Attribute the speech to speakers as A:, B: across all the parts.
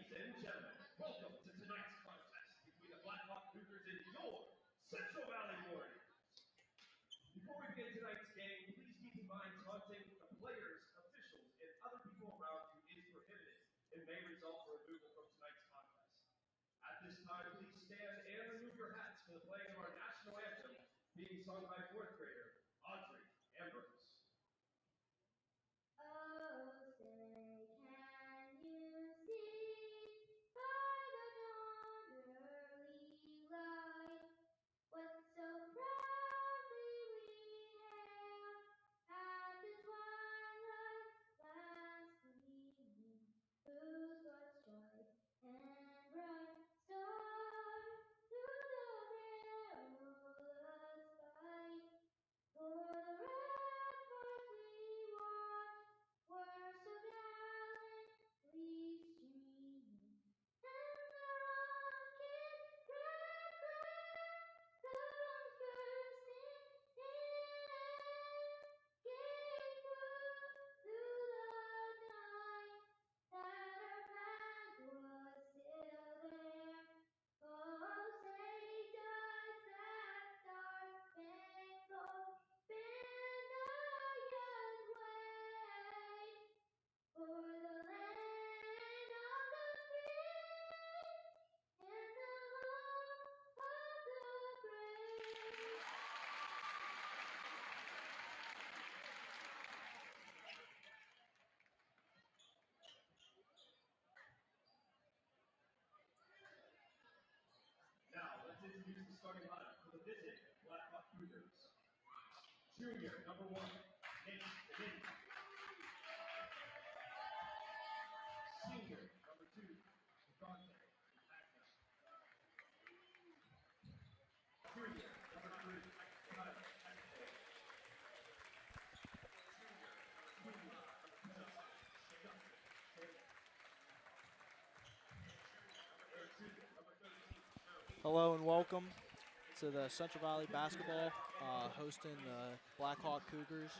A: Ladies and gentlemen, welcome to tonight's contest between the Blackhawk Cougars and your Central Valley Warriors. Before we begin tonight's game, please keep in mind taunting the players, officials, and other people around you is prohibited and may result in removal from tonight's contest. At this time, please stand and remove your hats for the playing of our national anthem being sung by fourth grader Audrey Ambrose.
B: Oh, say, can you see by the dawn's early light what so proudly we hailed at the twilight's last gleaming, whose broad stripes and bright stars through the perilous fight for the ramparts we watched were so gallantly streaming, and the rocket's red glare, the bombs bursting in, gave proof through the night that our flag was still there. Oh, say does that star-spangled banner yet wave for the land of the free and the home of the brave?
A: Now, let's introduce the starting lineup for the visiting Blackhawk Cougars. Junior, number 1, Nate Benini. Senior, number 2, Dante Agna. Junior, number 3, Kyle Agna. Junior, number 10, number 13,
C: Hello and welcome to the Central Valley basketball hosting the Blackhawk Cougars.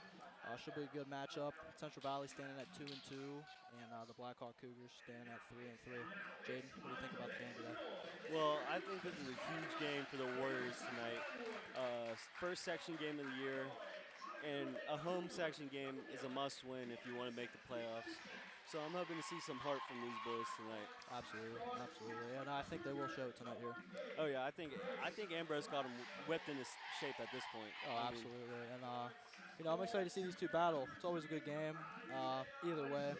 C: Should be a good matchup. Central Valley standing at 2-2, and the Blackhawk Cougars standing at 3-3. Jaden, what do you think about the game today?
D: Well, I think this is a huge game for the Warriors tonight. First section game of the year, and a home section game is a must-win if you want to make the playoffs. So I'm hoping to see some heart from these boys tonight.
C: Absolutely, absolutely, and I think they will show it tonight here.
D: Oh yeah, I think Ambrose got him whipped into shape at this point.
C: Oh, absolutely, and I'm excited to see these two battle. It's always a good game, either way.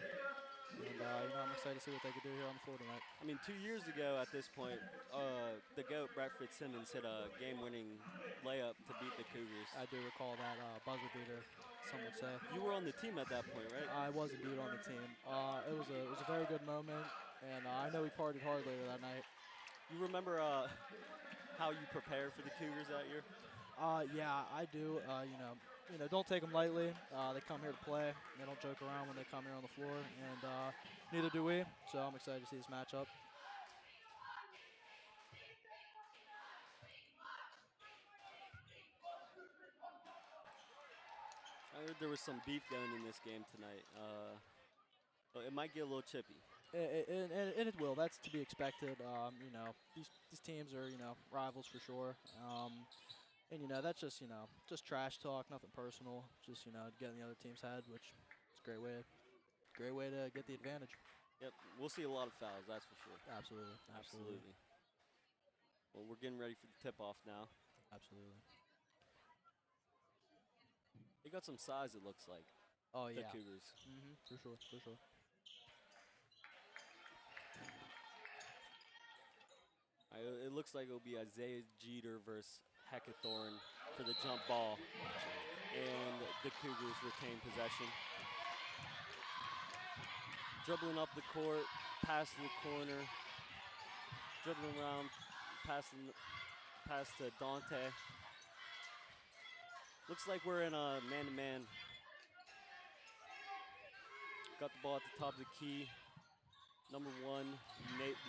C: And I'm excited to see what they can do here on the floor tonight.
D: I mean, 2 years ago at this point, the GOAT, Brett Fitzsimmons, hit a game-winning layup to beat the Cougars.
C: I do recall that buzzer beater, some would say.
D: You were on the team at that point, right?
C: I was indeed on the team. It was a very good moment, and I know we partied hard later that night.
D: You remember how you prepared for the Cougars that year?
C: Yeah, I do. Don't take them lightly. They come here to play. They don't joke around when they come here on the floor, and neither do we. So I'm excited to see this matchup.
D: I heard there was some beef going in this game tonight. It might get a little chippy.
C: And it will. That's to be expected. These teams are rivals for sure. And that's just trash talk, nothing personal. Just get in the other team's head, which is a great way to get the advantage.
D: Yep, we'll see a lot of fouls, that's for sure.
C: Absolutely.
D: Well, we're getting ready for the tip-off now.
C: Absolutely.
D: They got some size, it looks like.
C: Oh yeah.
D: The Cougars.
C: For sure.
D: It looks like it'll be Isaiah Jeter versus Heckathorn for the jump ball, and the Cougars retain possession. Dribbling up the court, pass to the corner, dribbling around, pass to Dante. Looks like we're in a man-to-man. Got the ball at the top of the key. Number 1,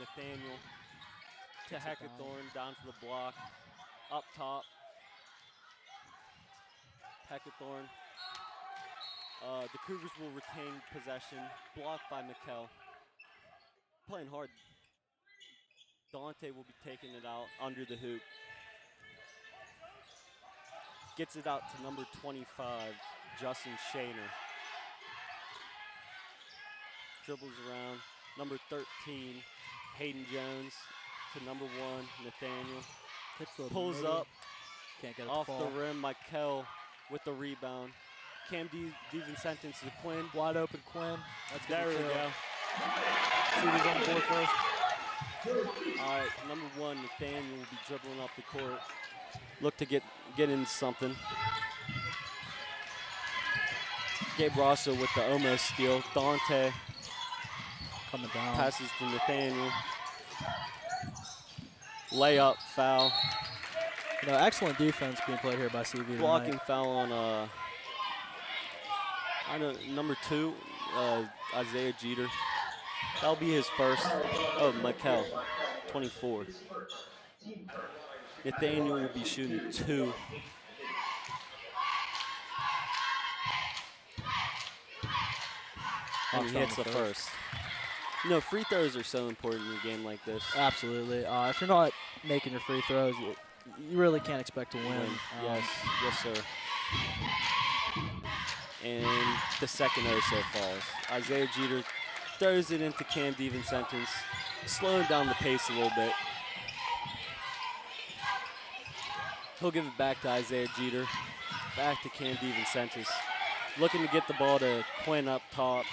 D: Nathaniel. To Heckathorn, down to the block, up top. Heckathorn. The Cougars will retain possession, blocked by Mikkel. playing hard. Dante will be taking it out under the hoop. Gets it out to number 25, Justin Shaner. Dribbles around. Number 13, Hayden Jones to number 1, Nathaniel. Pulls up.
C: Can't get it
D: Off
C: to
D: the
C: fall.
D: rim, Mikel with the rebound. Cam DiVincentis to Quinn.
C: Wide open Quinn. That's good.
D: There we go.
C: See who's on the board first.
D: All right, number 1, Nathaniel will be dribbling up the court. Look to get into something. Gabe Rosso with the almost steal. Dante
C: Coming down.
D: passes to Nathaniel. Layup, foul.
C: You know, excellent defense being played here by CV.
D: Blocking
C: tonight.
D: foul on number 2, Isaiah Jeter. That'll be his first. Oh, Mikel, 24. Nathaniel will be shooting 2. And he hits the first. You know, free throws are so important in a game like this.
C: Absolutely. If you're not making your free throws, you really can't expect to win.
D: Yes, sir. And the second OSO falls. Isaiah Jeter throws it into Cam DiVincentis, slowing down the pace a little bit. He'll give it back to Isaiah Jeter, back to Cam DiVincentis. Looking to get the ball to Quinn up top.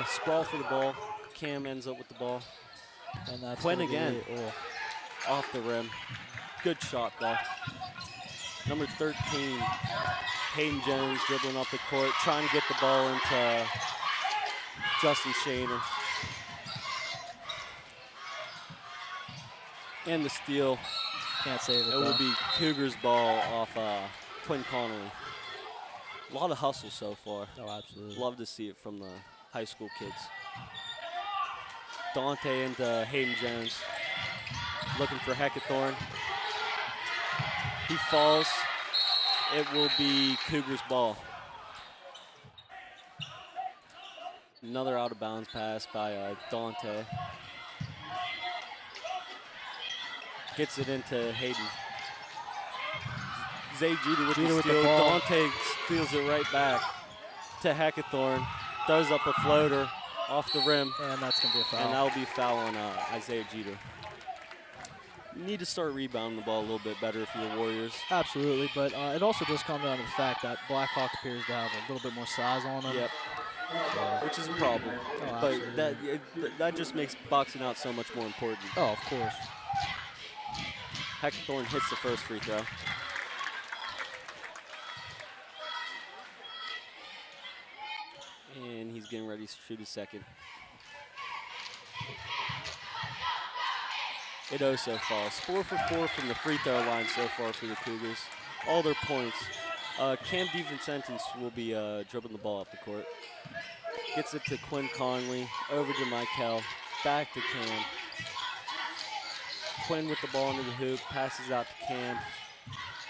D: Sprawl for the ball. Cam ends up with the ball.
C: And that's
D: Quinn again.
C: Oh.
D: Off the rim. Good shot, though. Number 13, Hayden Jones dribbling up the court, trying to get the ball into Justin Shaner. And the steal.
C: Can't save it.
D: It will be Cougars ball off Quinn Connolly. A lot of hustle so far.
C: Oh, absolutely.
D: Love to see it from the high school kids. Dante into Hayden Jones. Looking for Heckathorn. He falls. It will be Cougars ball. Another out of bounds pass by Dante. Gets it into Hayden. Zay Jeter with the steal. Dante steals it right back to Heckathorn. Throws up a floater off the rim.
C: And that's going to be a foul.
D: And that'll be a foul on Isaiah Jeter. You need to start rebounding the ball a little bit better if you're the Warriors.
C: Absolutely, but it also just comes down to the fact that Blackhawk appears to have a little bit more size on him.
D: Yep. Which is a problem.
C: Oh,
D: but that just makes boxing out so much more important.
C: Oh, of course.
D: Heckathorn hits the first free throw. And he's getting ready to shoot his second. It also falls. 4 for 4 from the free throw line so far for the Cougars. All their points. Cam DiVincentis will be dribbling the ball up the court. Gets it to Quinn Conley, over to Mikel, back to Cam. Quinn with the ball into the hoop, passes out to Cam.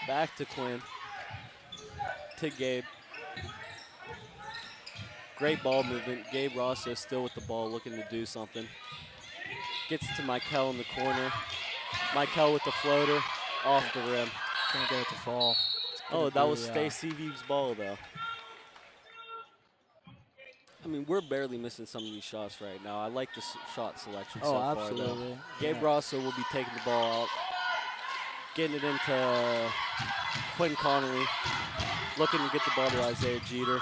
D: Back to Quinn, to Gabe. Great ball movement. Gabe Rosso still with the ball, looking to do something. Gets to Mikel in the corner. Mikel with the floater, off the rim.
C: Can't get it to fall.
D: Oh, that was Stacey Vee's ball, though. I mean, we're barely missing some of these shots right now. I like the shot selection so far, though.
C: Absolutely.
D: Gabe Rosso will be taking the ball out, getting it into Quinn Connolly, looking to get the ball to Isaiah Jeter.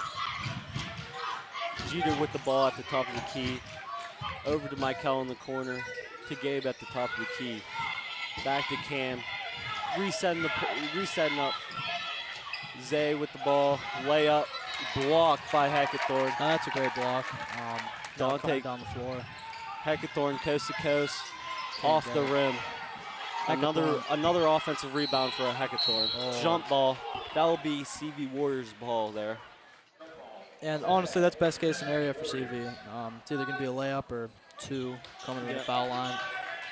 D: Jeter with the ball at the top of the key. Over to Mikel in the corner, to Gabe at the top of the key. Back to Cam, resetting up. Zay with the ball, layup, blocked by Heckathorn.
C: That's a great block.
D: Dante
C: down the floor.
D: Heckathorn coast to coast, off the rim. Another offensive rebound for a Heckathorn.
C: Oh.
D: Jump ball. That will be CV Warriors ball there.
C: And honestly, that's best case scenario for CV. It's either going to be a layup or 2 coming to the foul line.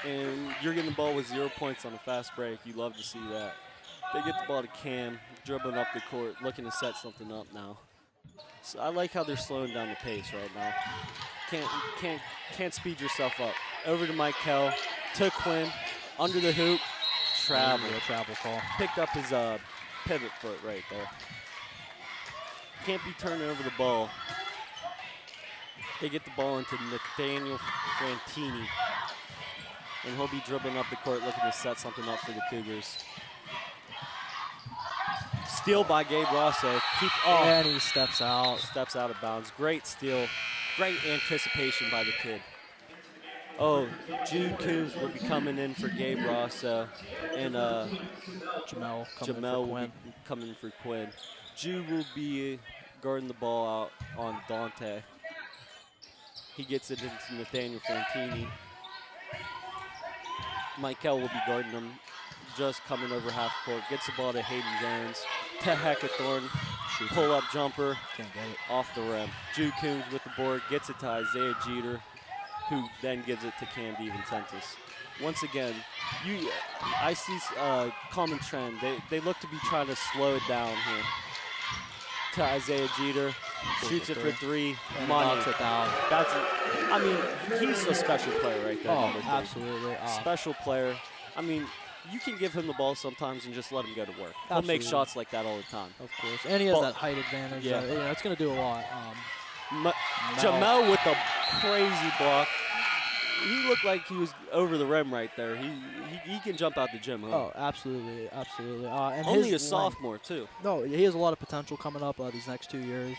D: And you're getting the ball with 0 points on a fast break. You love to see that. They get the ball to Cam, dribbling up the court, looking to set something up now. So I like how they're slowing down the pace right now. Can't speed yourself up. Over to Michael, to Quinn, under the hoop, travel.
C: Travel call.
D: Picked up his pivot foot right there. Can't be turning over the ball. They get the ball into Nathaniel Frantini, and he'll be dribbling up the court looking to set something up for the Cougars. Steal by Gabe Rosso.
C: And he steps out.
D: Steps out of bounds. Great steal. Great anticipation by the kid. Oh, Jude Coombs will be coming in for Gabe Rosso, and Jamel will be coming for Quinn. Jude will be guarding the ball out on Dante. He gets it into Nathaniel Fantini. Michael will be guarding him, just coming over half court. Gets the ball to Hayden Jones. To Heckathorn. Pull-up jumper.
C: Can't get it.
D: Off the rim. Jude Coombs with the board. Gets it to Isaiah Jeter, who then gives it to Cam DiVincentis. Once again, I see a common trend. They look to be trying to slow it down here. To Isaiah Jeter, shoots it for three, money.
C: Knocks it down.
D: I mean, he's a special player right there.
C: Oh, absolutely.
D: Special player. I mean, you can give him the ball sometimes and just let him go to work. He'll make
C: Absolutely.
D: shots like that all the time.
C: Of course. And he has that height advantage.
D: Yeah.
C: It's going to do a lot.
D: Jamel with a crazy block. He looked like he was over the rim right there. He can jump out the gym. Huh?
C: Oh, absolutely, absolutely. And
D: only a
C: his
D: sophomore, too.
C: No, he has a lot of potential coming up these next 2 years.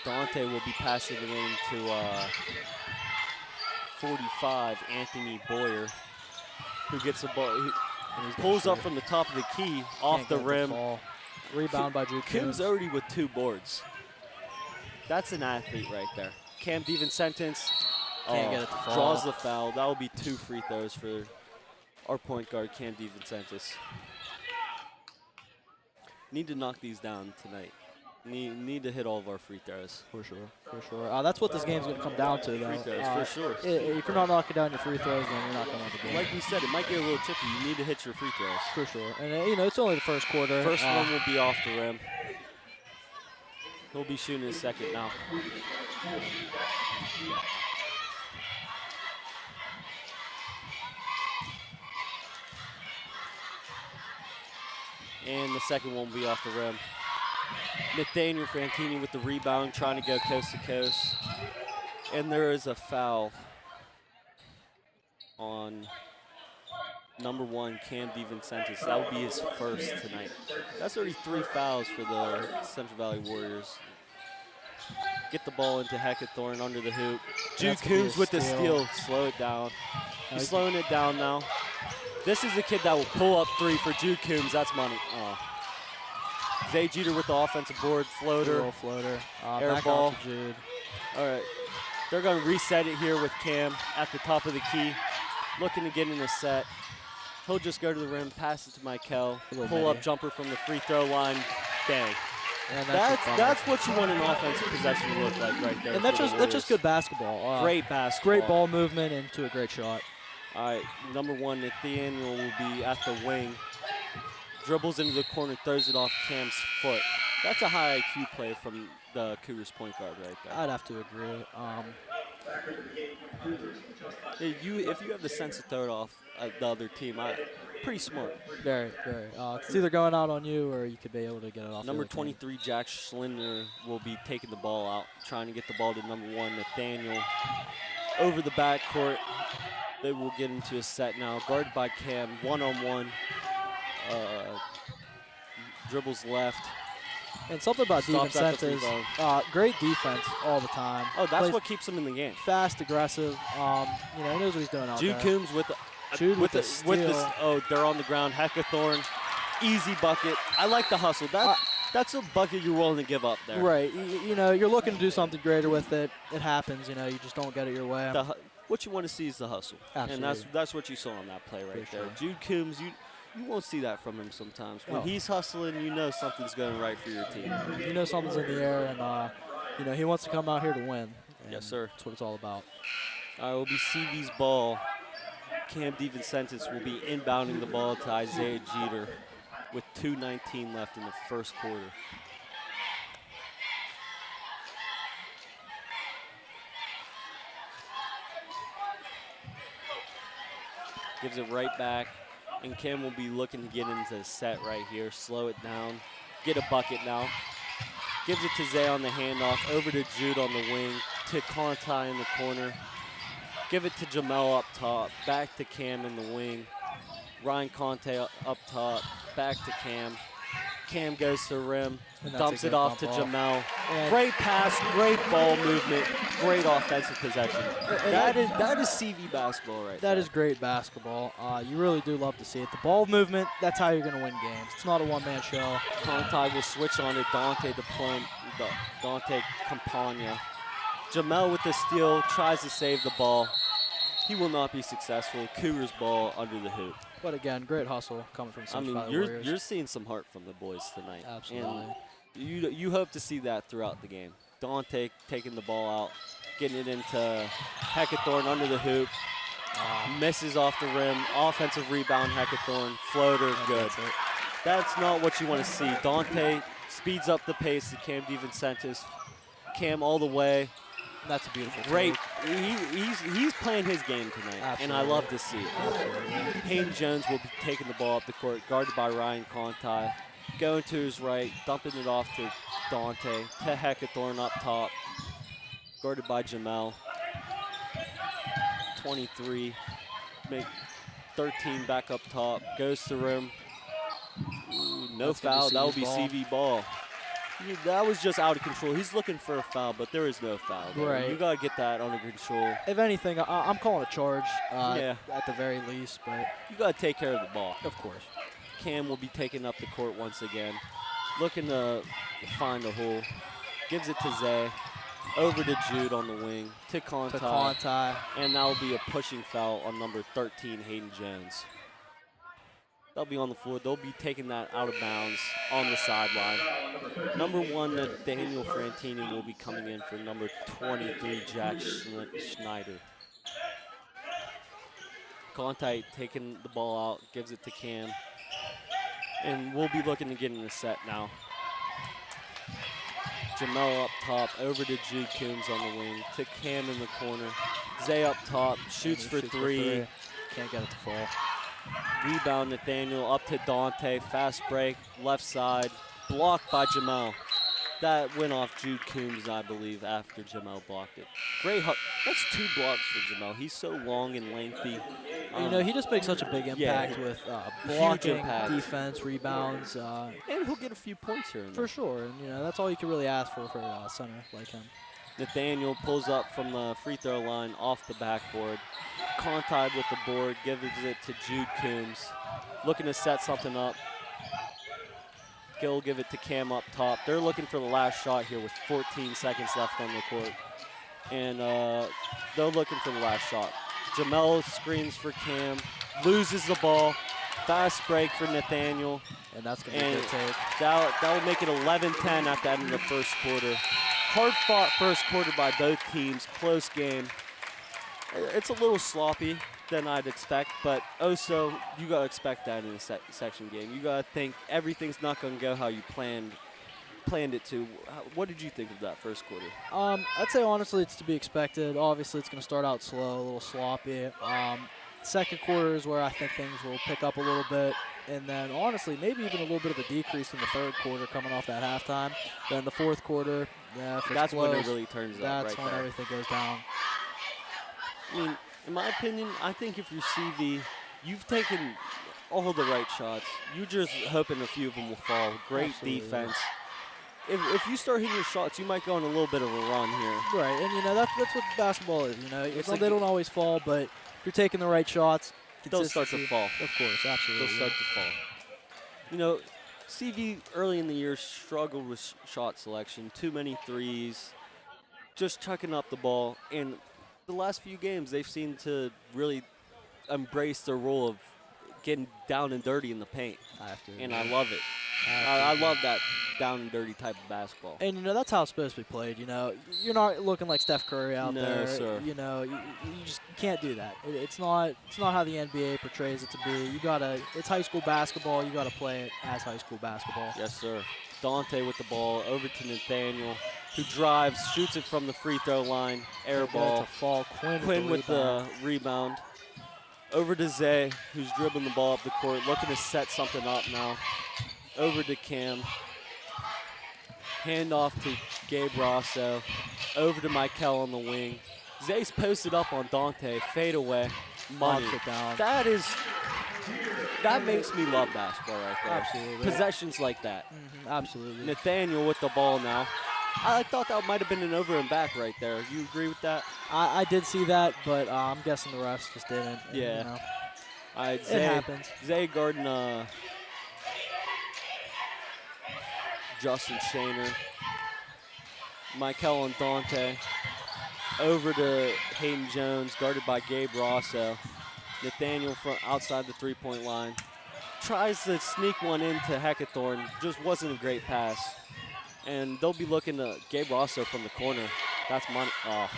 D: Dante will be passing it in to 45, Anthony Boyer, who gets the ball. He pulls up from the top of the key, off the rim.
C: Rebound by Jude
D: Coombs already with 2 boards. That's an athlete right there. Cam DiVincentis
C: Can't get it to fall.
D: Draws the foul. That will be 2 free throws for our point guard, Cam DiVincentis. Need to knock these down tonight. Need to hit all of our free throws.
C: For sure, for sure. That's what this game's going to come down to, though.
D: Free throws, for sure.
C: If you're not knocking down your free throws, then you're not going to win the game.
D: Like we said, it might get a little tricky. You need to hit your free throws.
C: For sure. And, it's only the first quarter.
D: First one will be off the rim. He'll be shooting his second now. And the second one will be off the rim. Nathaniel Frantini with the rebound, trying to go coast to coast. And there is a foul on number 1, Cam DiVincentis. That will be his first tonight. That's already 3 fouls for the Central Valley Warriors. Get the ball into Heckathorn under the hoop. Jude Coombs with the steal. Slow it down. He's slowing it down now. This is the kid that will pull up 3 for Jude Coombs. That's money. Oh. Zay Jeter with the offensive board. Floater. Air ball.
C: Jude.
D: All right. They're going to reset it here with Cam at the top of the key. Looking to get in a set. He'll just go to the rim, pass it to Michael. Pull-up jumper from the free throw line. Bang.
C: And
D: that's what you want an offensive possession to look like right there.
C: And that's just good basketball.
D: Great basketball.
C: Great ball movement into a great shot.
D: All right, number 1, Nathaniel will be at the wing. Dribbles into the corner, throws it off Cam's foot. That's a high IQ play from the Cougars point guard right there.
C: I'd have to agree.
D: If you have the sense to throw it off the other team, pretty smart.
C: Very, very. It's either going out on you or you could be able to get it off.
D: Number 23, Jack Schlinder, will be taking the ball out, trying to get the ball to number 1, Nathaniel. Over the backcourt, they will get into a set now. Guarded by Cam, one-on-one. Dribbles left.
C: And something about DiVincentis, great defense all the time.
D: Oh, that's what keeps him in the game.
C: Fast, aggressive. He knows what he's doing out
D: there. Jude Coombs with the steal. Oh, they're on the ground. Heckathorn, easy bucket. I like the hustle. That's a bucket you're willing to give up there.
C: Right. You're looking to do something greater with it. It happens. You just don't get it your way.
D: What you want to see is the hustle.
C: Absolutely.
D: And that's what you saw on that play right there. Jude Coombs, you won't see that from him sometimes. When he's hustling, something's going right for your team.
C: Something's in the air, and he wants to come out here to win.
D: Yes, sir.
C: That's what it's all about.
D: All right, will be CV's ball. Cam DiVincentis will be inbounding the ball to Isaiah Jeter with 2:19 left in the first quarter. gives it right back, and Kim will be looking to get into the set right here, slow it down, get a bucket now. Gives it to Zay on the handoff, over to Jude on the wing, to Conti in the corner. Give it to Jamel up top, back to Cam in the wing. Ryan Conte up top, back to Cam. Cam goes to the rim, dumps it off to Jamel. Great pass, great ball movement, great offensive possession. That is CV basketball right there.
C: That is great basketball. You really do love to see it. The ball movement, that's how you're going to win games. It's not a one-man show.
D: Conti will switch on to Dante Campagna. Jamel with the steal, tries to save the ball. He will not be successful. Cougars ball under the hoop.
C: But again, great hustle coming from Central Valley Warriors.
D: You're seeing some heart from the boys tonight.
C: Absolutely.
D: And you hope to see that throughout the game. Dante taking the ball out, getting it into Heckathorn under the hoop. Misses off the rim. Offensive rebound, Heckathorn. Floater, good. That's not what you want to see. Dante speeds up the pace to Cam DeVincentis. Cam all the way.
C: That's a beautiful
D: great. He's playing his game tonight,
C: absolutely.
D: And I love to see it.
C: Absolutely.
D: Hayden Jones will be taking the ball up the court, guarded by Ryan Conti. Going to his right, dumping it off to Dante, to Heckathorn up top, guarded by Jamel. 23, make 13 back up top, goes to rim. Ooh, no foul, that will be CV ball. That was just out of control. He's looking for a foul, but there is no foul.
C: Right.
D: You got to get that under control.
C: If anything, I'm calling a charge
D: yeah.
C: at the very least. But
D: you got to take care of the ball.
C: Of course.
D: Cam will be taking up the court once again. Looking to find the hole. Gives it to Zay. Over to Jude on the wing. To Conti. And that will be a pushing foul on number 13, Hayden Jones. They'll be on the floor. They'll be taking that out of bounds on the sideline. Number 1, Daniel Frantini will be coming in for number 23, Jack Schneider. Conti taking the ball out, gives it to Cam. And we'll be looking to get in the set now. Jamel up top, over to Jude Coombs on the wing, to Cam in the corner. Zay up top, shoots for three.
C: Can't get it to fall.
D: Rebound Nathaniel up to Dante, fast break, left side, blocked by Jamel. That went off Jude Coombs, I believe, after Jamel blocked it. Great, that's 2 blocks for Jamel. He's so long and lengthy.
C: He just makes such a big impact with blocking, defense, rebounds.
D: And he'll get a few points here.
C: For sure, and that's all you can really ask for a center like him.
D: Nathaniel pulls up from the free throw line off the backboard. Conti with the board, gives it to Jude Coombs. Looking to set something up. Gill give it to Cam up top. They're looking for the last shot here with 14 seconds left on the court. And they're looking for the last shot. Jamel screens for Cam, loses the ball. Fast break for Nathaniel.
C: And that's going to be a good take.
D: That will make it 11-10 at the end of the first quarter. Hard-fought first quarter by both teams. Close game. It's a little sloppy than I'd expect, but also you got to expect that in a section game. You got to think everything's not going to go how you planned it to. What did you think of that first quarter?
C: I'd say honestly it's to be expected. Obviously it's going to start out slow, a little sloppy. Second quarter is where I think things will pick up a little bit. And then honestly, maybe even a little bit of a decrease in the third quarter coming off that halftime. Then the fourth quarter,
D: that's when it really turns up.
C: That's when everything goes down.
D: I mean, in my opinion, I think if you're CV, you've taken all the right shots. You're just hoping a few of them will fall. Great
C: Absolutely.
D: Defense. If you start hitting your shots, you might go on a little bit of a run here.
C: Right, and that's what basketball is. They don't always fall, but if you're taking the right shots,
D: they'll start to fall.
C: Of course, absolutely.
D: They'll start to fall. CV early in the year struggled with shot selection, too many threes, just chucking up the ball. And the last few games, they've seemed to really embrace their role of getting down and dirty in the paint. And I love it. I love that down and dirty type of basketball.
C: And that's how it's supposed to be played. You're not looking like Steph Curry out there.
D: No, sir.
C: You just can't do that. It's not how the NBA portrays it to be. It's high school basketball. You gotta play it as high school basketball.
D: Yes, sir. Dante with the ball over to Nathaniel, who drives, shoots it from the free throw line, air ball.
C: To fall. Quinn
D: with the rebound. Over to Zay, who's dribbling the ball up the court, looking to set something up now. Over to Cam. Hand off to Gabe Rosso. Over to Michael on the wing. Zay's posted up on Dante. Fade away. Money.
C: Knocks it down.
D: That makes me love basketball right there.
C: Absolutely.
D: Possessions like that.
C: Absolutely.
D: Nathaniel with the ball now. I thought that might have been an over and back right there. You agree with that?
C: I did see that, but I'm guessing the refs just didn't.
D: Yeah.
C: You know,
D: All right,
C: it happens.
D: Zay guarding Justin Shaner. Michael and Dante. Over to Hayden Jones, guarded by Gabe Rosso. Nathaniel from outside the three-point line. Tries to sneak one into Heckathorn. Just wasn't a great pass. And they'll be looking to Gabe Rosso from the corner. That's money. Oh,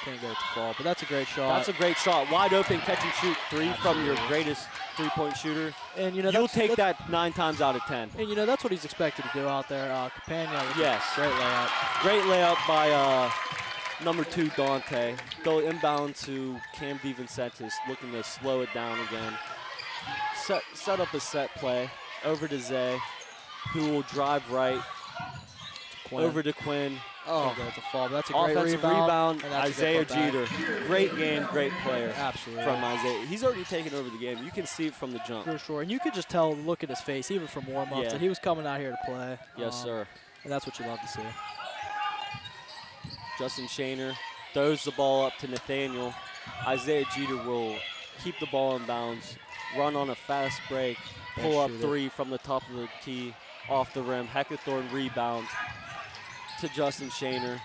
C: Can't get it to fall, but that's a great shot.
D: that's a great shot. Wide open catch and shoot three from your greatest three-point shooter.
C: And you know,
D: You'll
C: that's,
D: take that 9 times out of 10.
C: And you know, that's what he's expected to do out there. Campagna with
D: Yes.
C: a great layup.
D: Great layup by number 2, Dante. Go inbound to Cam DeVincentis, looking to slow it down again. Set up a set play. Over to Zay, who will drive right.
C: Quinn.
D: Over to Quinn.
C: Can't get it to fall, but that's a great
D: Offensive
C: rebound.
D: rebound,
C: and that's a
D: Isaiah
C: good putback.
D: Jeter. Great game, great player
C: Absolutely.
D: from Isaiah. He's already taken over the game. You can see it from the jump.
C: For sure. And you could just tell, look at his face, even from warm-ups,
D: Yeah.
C: that he was coming out here to play.
D: Yes, sir.
C: And that's what you love to see.
D: Justin Shaner throws the ball up to Nathaniel. Isaiah Jeter will keep the ball in bounds, run on a fast break, pull up
C: shoot it.
D: 3 from the top of the key, off the rim. Heckathorn rebound to Justin Shaner,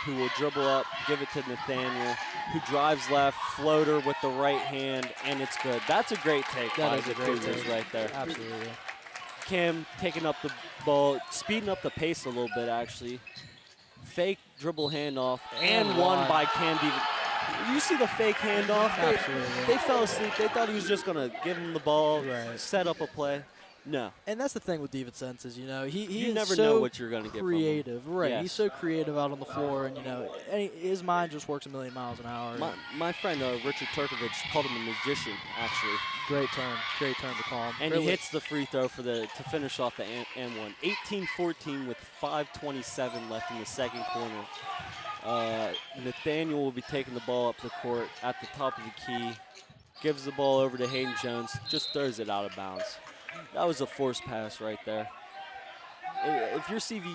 D: who will dribble up, give it to Nathaniel, who drives left, floater with the right hand, and it's good. That's a great take
C: That
D: by
C: is
D: the
C: a great
D: Cougars
C: take.
D: right there.
C: Absolutely.
D: Cam taking up the ball, speeding up the pace a little bit, actually. Fake dribble handoff, and one by Cam Deven. You see the fake handoff?
C: Absolutely.
D: They fell asleep. They thought he was just going to give him the ball,
C: Right.
D: set up a play. No.
C: And that's the thing with DeVincentis, you know, he
D: You
C: is
D: never
C: so
D: know what you're gonna get from him.
C: creative, right?
D: Yes.
C: He's so creative out on the floor, and you know, his mind just works a million miles an hour.
D: My friend Richard Turkovich called him a magician, actually.
C: Great turn to call him.
D: And
C: Really.
D: he hits the free throw to finish off the and one. 18-14 with 5:27 left in the second quarter. Nathaniel will be taking the ball up the court at the top of the key. Gives the ball over to Hayden Jones. Just throws it out of bounds. That was a forced pass right there. If you're CV,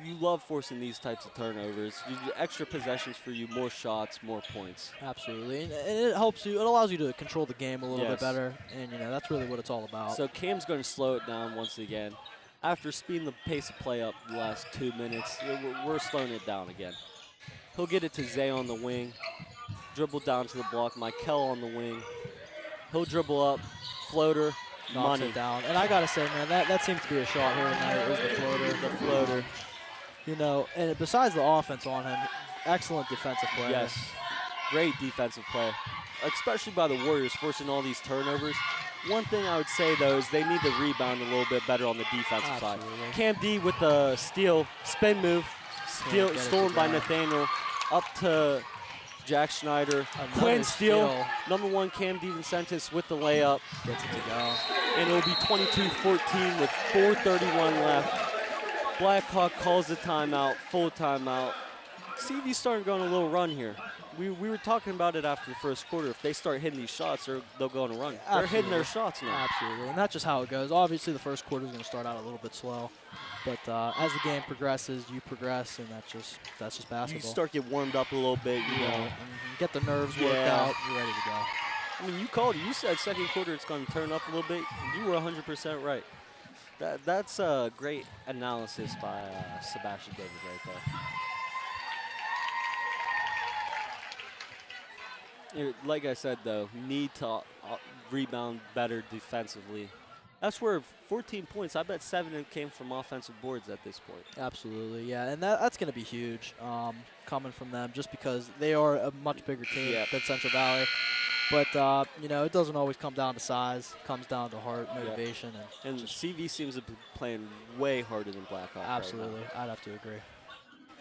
D: you love forcing these types of turnovers. Extra possessions for you, more shots, more points.
C: Absolutely, and it helps you. It allows you to control the game a little bit
D: Yes.
C: better, and you know that's really what it's all about.
D: So Cam's going to slow it down once again. After speeding the pace of play up the last 2 minutes, we're slowing it down again. He'll get it to Zay on the wing. Dribble down to the block. Michael on the wing. He'll dribble up. Floater.
C: Knocks
D: Money.
C: it down, and I gotta say, man, that seems to be a shot here tonight. It was the floater.
D: The floater.
C: You know, and besides the offense on him, excellent defensive play.
D: Yes. Great defensive play, especially by the Warriors, forcing all these turnovers. One thing I would say, though, is they need to rebound a little bit better on the defensive side.
C: Absolutely.
D: Cam D with the steal, spin move,
C: get it
D: stolen by
C: together.
D: Nathaniel, up to Jack Schneider.
C: Another
D: Quinn steal.
C: steal.
D: Number 1, Cam DeVincentis with the layup.
C: Gets it to go.
D: And it'll be 22-14 with 4:31 left. Blackhawk calls the timeout, full timeout. CV's starting going a little run here. We were talking about it after the first quarter. If they start hitting these shots, they'll go on a run. They're hitting their shots now.
C: Absolutely, and that's just how it goes. Obviously, the first quarter is going to start out a little bit slow, but as the game progresses, you progress, and that's just basketball.
D: You start get warmed up a little bit, you know.
C: Get the nerves worked
D: Yeah.
C: out, you're ready to go.
D: I mean, you called it. You said second quarter it's going to turn up a little bit. You were 100% right. That's a great analysis by Sebastian David right there. Like I said, though, need to rebound better defensively. That's where 14 points, I bet 7 came from offensive boards at this point.
C: Absolutely, yeah, and that's going to be huge coming from them just because they are a much bigger team than Central Valley. But, you know, it doesn't always come down to size. It comes down to heart, motivation.
D: And CV seems to be playing way harder than Blackhawk.
C: Absolutely.
D: Right now.
C: I'd have to agree.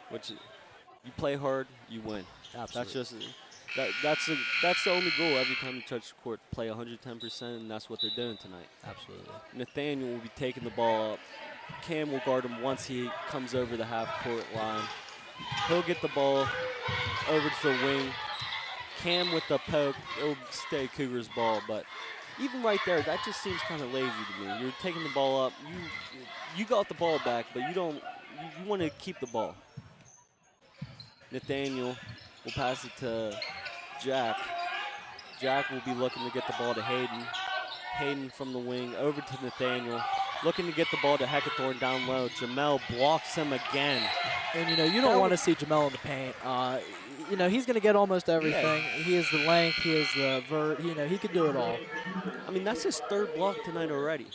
D: Which, you play hard, you win.
C: Absolutely.
D: That's just, That's the only goal every time you touch the court. Play 110%, and that's what they're doing tonight.
C: Absolutely.
D: Nathaniel will be taking the ball up. Cam will guard him once he comes over the half-court line. He'll get the ball over to the wing. Cam with the poke. It'll stay Cougars' ball, but even right there, that just seems kind of lazy to me. You're taking the ball up. You got the ball back, but you don't. You want to keep the ball. Nathaniel will pass it to Jack. Jack will be looking to get the ball to Hayden. Hayden from the wing over to Nathaniel. Looking to get the ball to Heckathorn down low. Jamel blocks him again.
C: And, you don't want to see Jamel in the paint. He's going to get almost everything. Yeah. He has the length. He has the vert. He could do it all.
D: I mean, that's his third block tonight already.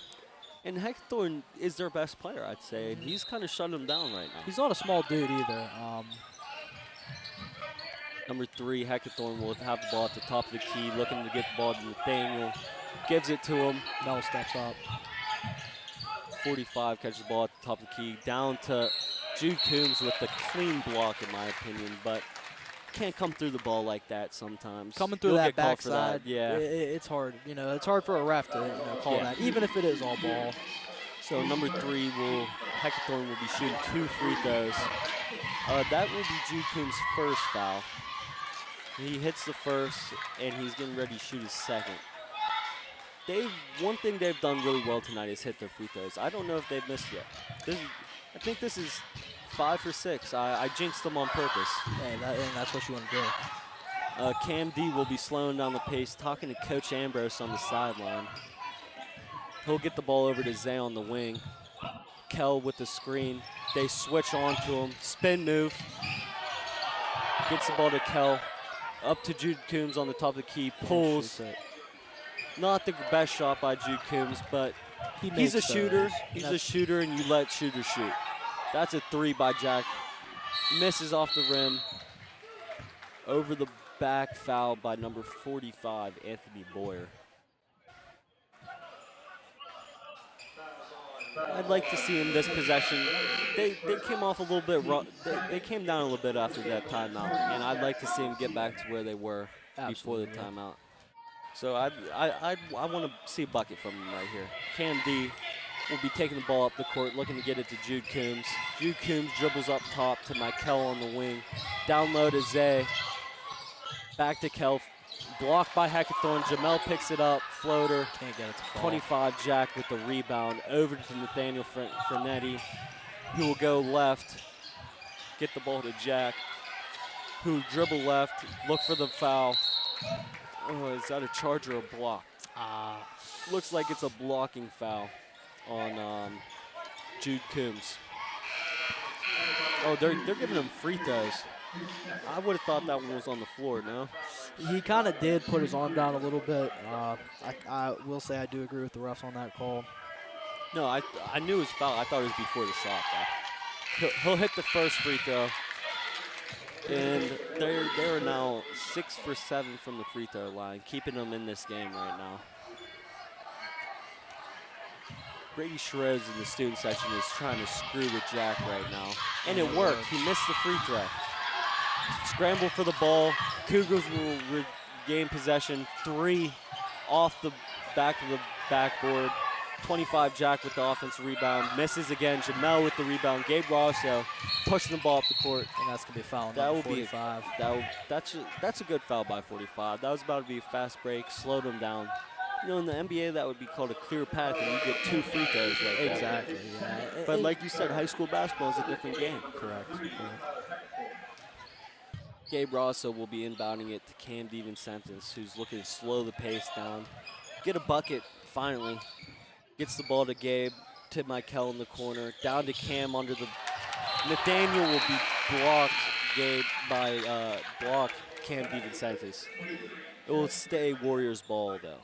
D: And Heckathorn is their best player, I'd say. And he's kind of shutting him down right now.
C: He's not a small dude either.
D: Number 3, Heckathorn will have the ball at the top of the key, looking to get the ball to Nathaniel. Gives it to him.
C: Mel steps up.
D: 45 catches the ball at the top of the key. Down to Jude Coombs with the clean block, in my opinion, but can't come through the ball like that sometimes.
C: Coming through that backside, yeah, it's hard. It's hard for a ref to call that, even if it is all ball.
D: So number 3 Heckathorn will be shooting 2 free throws. That will be Jude Coombs' first foul. He hits the first, and he's getting ready to shoot his second. One thing they've done really well tonight is hit their free throws. I don't know if they've missed yet. I think this is 5 for 6. I jinxed them on purpose.
C: Hey, and that's what you want to do.
D: Cam D will be slowing down the pace, talking to Coach Ambrose on the sideline. He'll get the ball over to Zay on the wing. Kel with the screen. They switch on to him. Spin move. Gets the ball to Kel. Up to Jude Coombs on the top of the key. Pulls. Not the best shot by Jude Coombs, but he's a shooter. He's a shooter, and you let shooters shoot. That's a 3 by Jack. Misses off the rim. Over the back, foul by number 45, Anthony Boyer. I'd like to see in this possession. They came off a little bit. They came down a little bit after that timeout, and I'd like to see them get back to where they were before the timeout. So I want to see a bucket from him right here. Cam D will be taking the ball up the court, looking to get it to Jude Coombs. Jude Coombs dribbles up top to Mikel on the wing. Down low to Zay. Back to Kel. Blocked by Heckathorn. Jamel picks it up. Floater.
C: Can't get it to fall.
D: 25 Jack with the rebound. Over to Nathaniel Frenetti, who will go left. Get the ball to Jack, who dribble left. Look for the foul. Oh, is that a charge or a block? Looks like it's a blocking foul on Jude Coombs. Oh, they're giving him free throws. I would have thought that one was on the floor, no?
C: He kind of did put his arm down a little bit. I will say I do agree with the refs on that call.
D: No, I knew it was foul. I thought it was before the shot, though. He'll hit the first free throw. And they're now 6 for 7 from the free throw line, keeping them in this game right now. Brady Sherez in the student section is trying to screw with Jack right now. And it worked. He missed the free throw. Scramble for the ball. Cougars will regain possession. 3 off the back of the backboard. 25 Jack with the offensive rebound. Misses again. Jamel with the rebound. Gabe Rosso pushing the ball up the court.
C: And that's going to be a foul.
D: That will
C: 45.
D: That's a good foul by 45. That was about to be a fast break. Slowed him down. In the NBA, that would be called a clear path, and you get 2 free throws right there.
C: Exactly, yeah.
D: But like you said, high school basketball is a different game.
C: Correct.
D: Gabe Rosso will be inbounding it to Cam DeVincentis, who's looking to slow the pace down. Get a bucket, finally. Gets the ball to Gabe, to Mikel in the corner. Down to Cam under the... Nathaniel will be blocked, Gabe, by Cam DeVincentis. It will stay Warriors ball, though.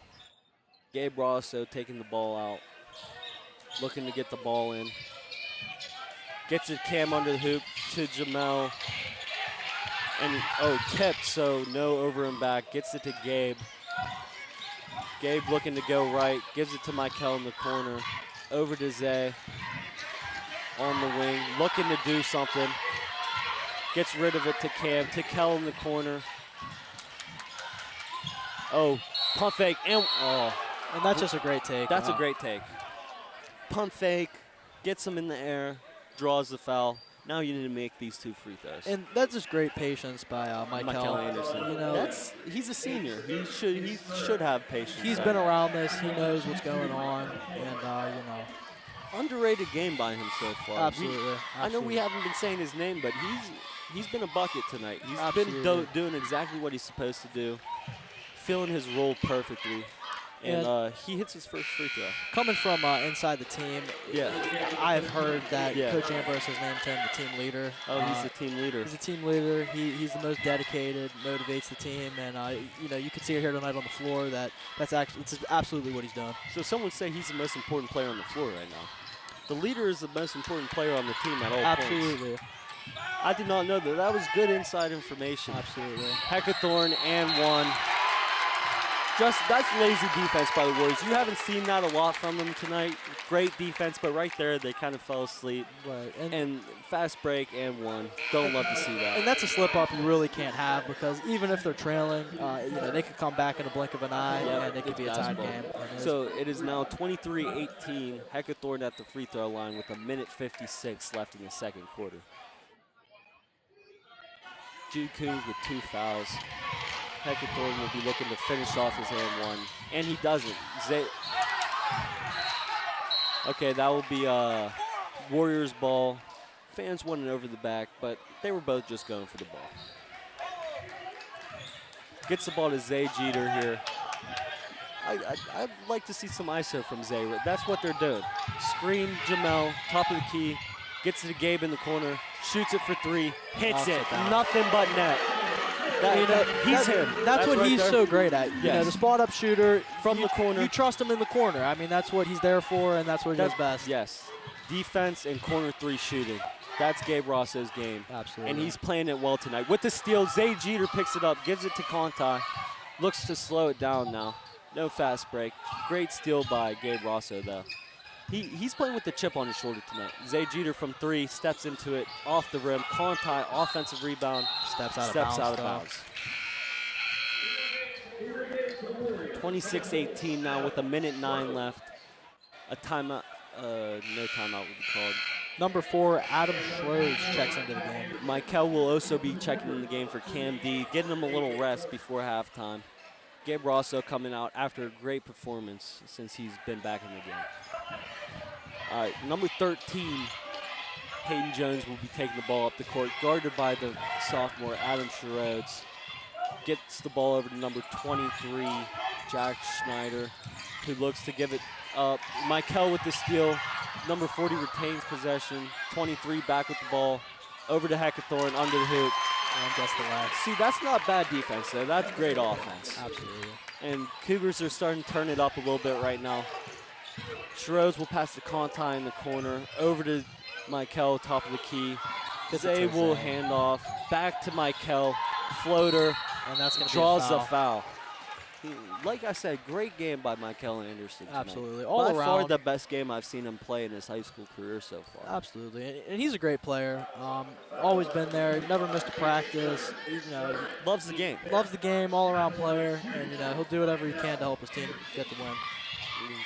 D: Gabe Rosso taking the ball out, looking to get the ball in. Gets it Cam under the hoop to Jamel. And, tipped, so no over and back. Gets it to Gabe. Gabe looking to go right, gives it to Mikel in the corner. Over to Zay on the wing, looking to do something. Gets rid of it to Cam, to Kel in the corner. Oh, pump fake, and
C: And that's just a great take.
D: that's a great take. Pump fake, gets him in the air, draws the foul. Now you need to make these 2 free throws.
C: And that's just great patience by
D: Michael Anderson.
C: You know,
D: He's a senior. He should have patience.
C: he's been around this. He knows what's going on, and you know,
D: underrated game by him so far.
C: absolutely.
D: I know we haven't been saying his name, but he's been a bucket tonight. He's
C: Absolutely.
D: been doing exactly what he's supposed to do, filling his role perfectly, and he hits his first free throw.
C: Coming from inside the team,
D: Yeah.
C: I've heard that
D: Yeah.
C: Coach Ambrose has named him the team leader.
D: Oh, he's the team leader.
C: He's a team leader. He's the most dedicated, motivates the team, and you know, you can see it here tonight on the floor that it's absolutely what he's done.
D: So some would say he's the most important player on the floor right now. The leader is the most important player on the team at all points.
C: Absolutely.
D: I did not know that. That was good inside information.
C: Absolutely.
D: Heckathorn and 1. That's lazy defense by the Warriors. You haven't seen that a lot from them tonight. Great defense, but right there they kind of fell asleep.
C: Right.
D: And fast break and 1. Don't love to see that.
C: And that's a slip up you really can't have, because even if they're trailing, you know, they could come back in a blink of an eye, and it could be a tied game.
D: So it is now 23-18. Heckathorn at the free throw line with 1:56 left in the second quarter. Jude Coons with 2 fouls. Heckathorn will be looking to finish off his hand 1, and he doesn't. Okay, that will be Warriors ball. Fans wanted over the back, but they were both just going for the ball. Gets the ball to Zay Jeter here. I'd like to see some ISO from Zay. That's what they're doing. Screen Jamel, top of the key, gets it to Gabe in the corner, shoots it for 3, hits it. Nothing but net. He's him.
C: That's what
D: right
C: he's
D: there.
C: so great at. You know, the spot up shooter
D: From the corner.
C: You trust him in the corner. I mean, that's what he's there for, and that's what he does best.
D: Yes. Defense and corner 3 shooting. That's Gabe Rosso's game.
C: Absolutely.
D: And he's playing it well tonight. With the steal, Zay Jeter picks it up, gives it to Conti. Looks to slow it down now. No fast break. Great steal by Gabe Rosso, though. He's playing with the chip on his shoulder tonight. Zay Jeter from 3, steps into it, off the rim. Conti, offensive rebound, steps out of bounds. 26-18 now with 1:09 left. A timeout, no timeout will be called.
C: Number 4, Adam Schroeds checks into the game.
D: Michael will also be checking in the game for Cam D, getting him a little rest before halftime. Gabe Rosso coming out after a great performance since he's been back in the game. All right, number 13, Hayden Jones will be taking the ball up the court, guarded by the sophomore Adam Schroeds. Gets the ball over to number 23, Jack Schneider, who looks to give it up. Michael with the steal. Number 40 retains possession. 23 back with the ball. Over to Heckathorn, under the hoop.
C: And gets the last.
D: See, that's not bad defense, though. That's great offense.
C: Absolutely.
D: And Cougars are starting to turn it up a little bit right now. Schroeds will pass to Conti in the corner. Over to Michael, top of the key. Zay will hand off. Back to Michael. Floater.
C: And that's going to
D: draws the foul. Like I said, great game by Michael Anderson tonight.
C: Absolutely. All
D: By
C: around.
D: far the best game I've seen him play in his high school career so far.
C: Absolutely. And he's a great player. Always been there. Never missed a practice. You know,
D: Loves the game.
C: loves the game, all-around player. And, you know, he'll do whatever he can to help his team get the win.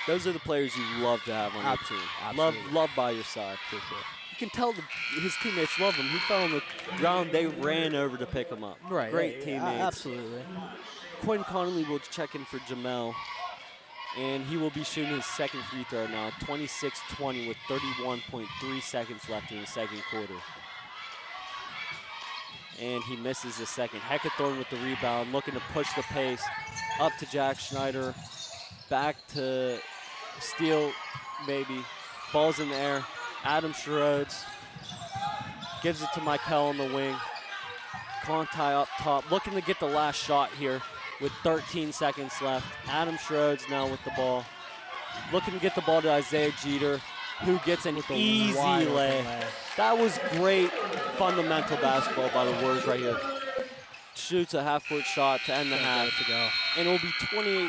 D: Those are the players you love to have on your team. Love by your side.
C: For sure.
D: You can tell his teammates love him. He fell on the ground. They ran over to pick him up.
C: Right.
D: Great teammates.
C: Absolutely.
D: Quinn Connolly will check in for Jamel. And he will be shooting his second free throw now. 26-20 with 31.3 seconds left in the second quarter. And he misses the second. Heckathorn with the rebound, looking to push the pace. Up to Jack Schneider. Back to Steele, maybe. Ball's in the air. Adam Schroeds gives it to Michael on the wing. Conti up top, looking to get the last shot here with 13 seconds left. Adam Schroeds now with the ball. Looking to get the ball to Isaiah Jeter, who gets an easy lay. That was great fundamental basketball by the Warriors right here. Shoots a half-court shot to end the half.
C: To go.
D: And it will be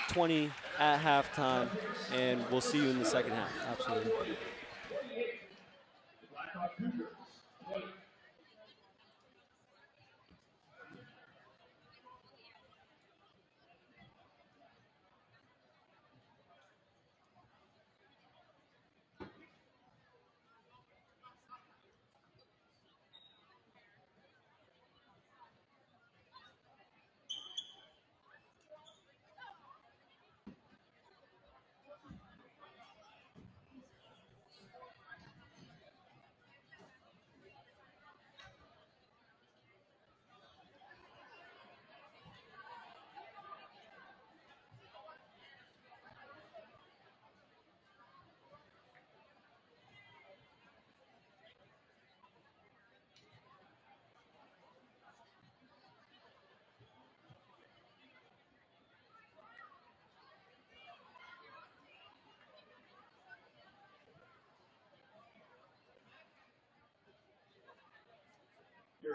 D: 28-20 at halftime, and we'll see you in the second half.
C: Absolutely.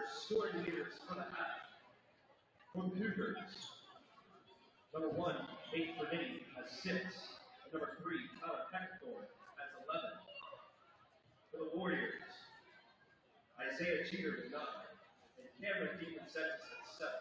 A: Your scoring leaders for the half. For the Cougars, number 1, Nate Bernini has 6. And number 3, Tyler Peckthorne has 11. For the Warriors, Isaiah Cheater with 9. And Cameron DeConcentis at 7.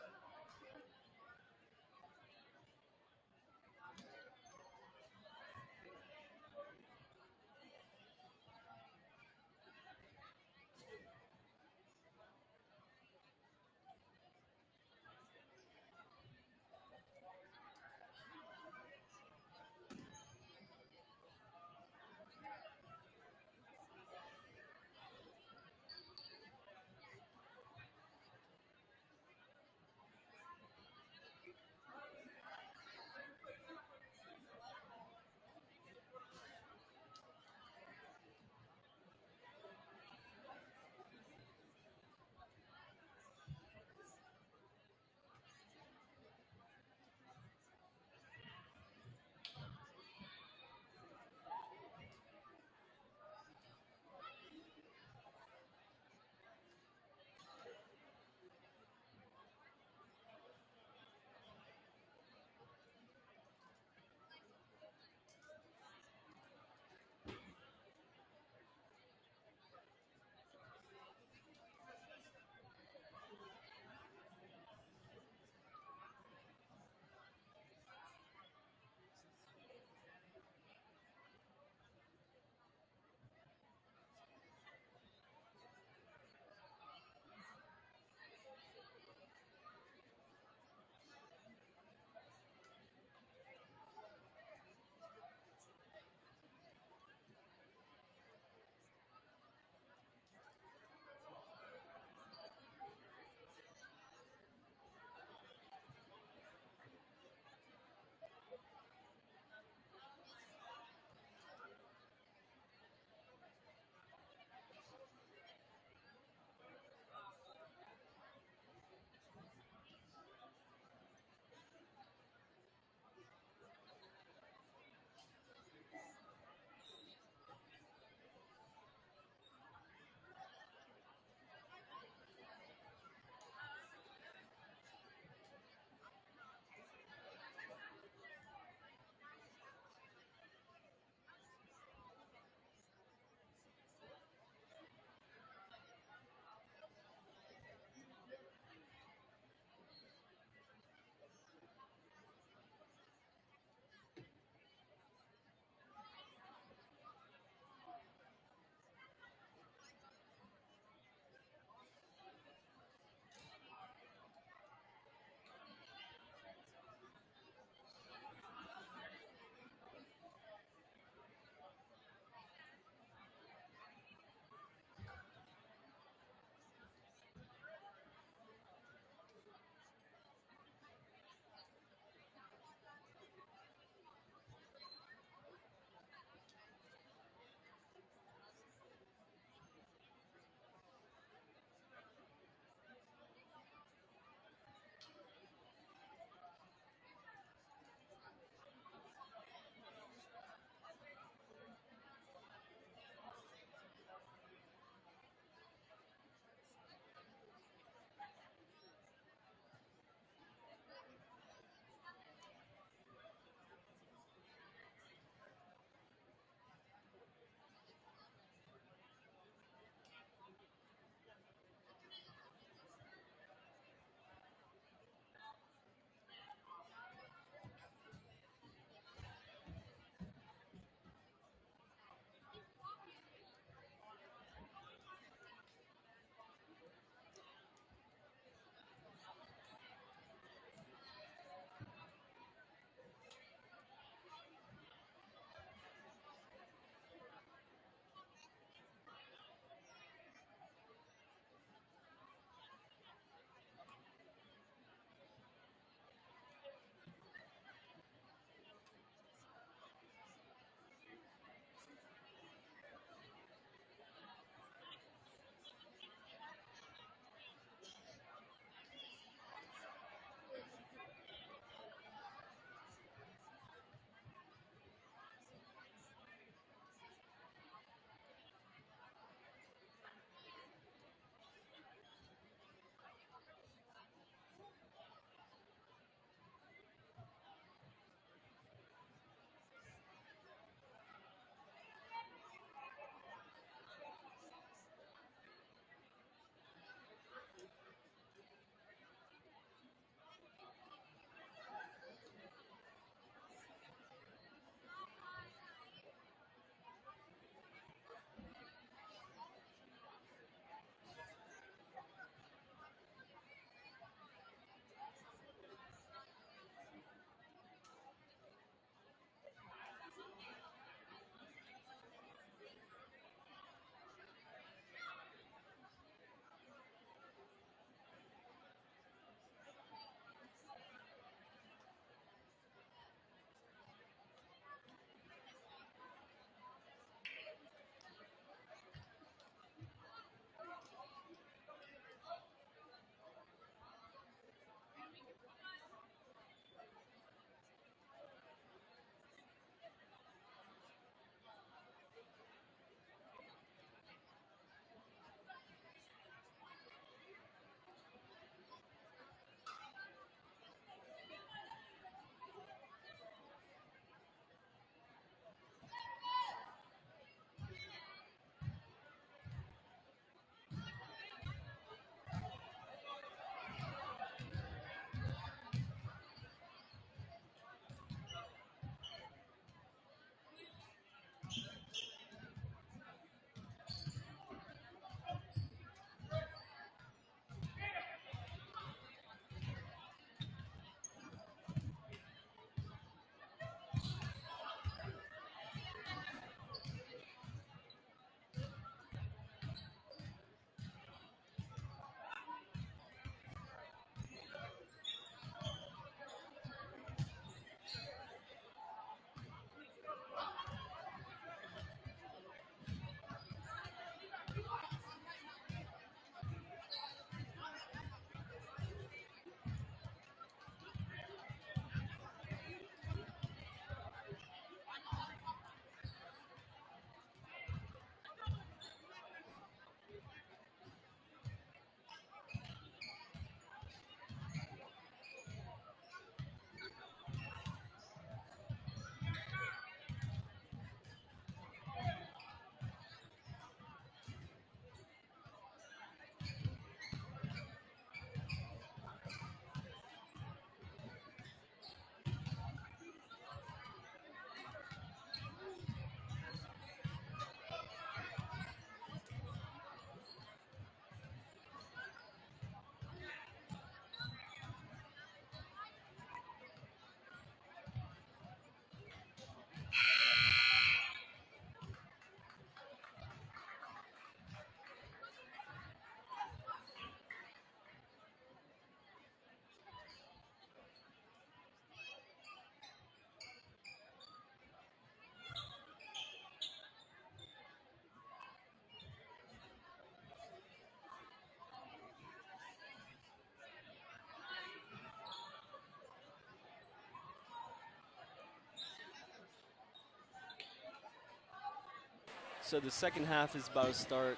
D: So the second half is about to start.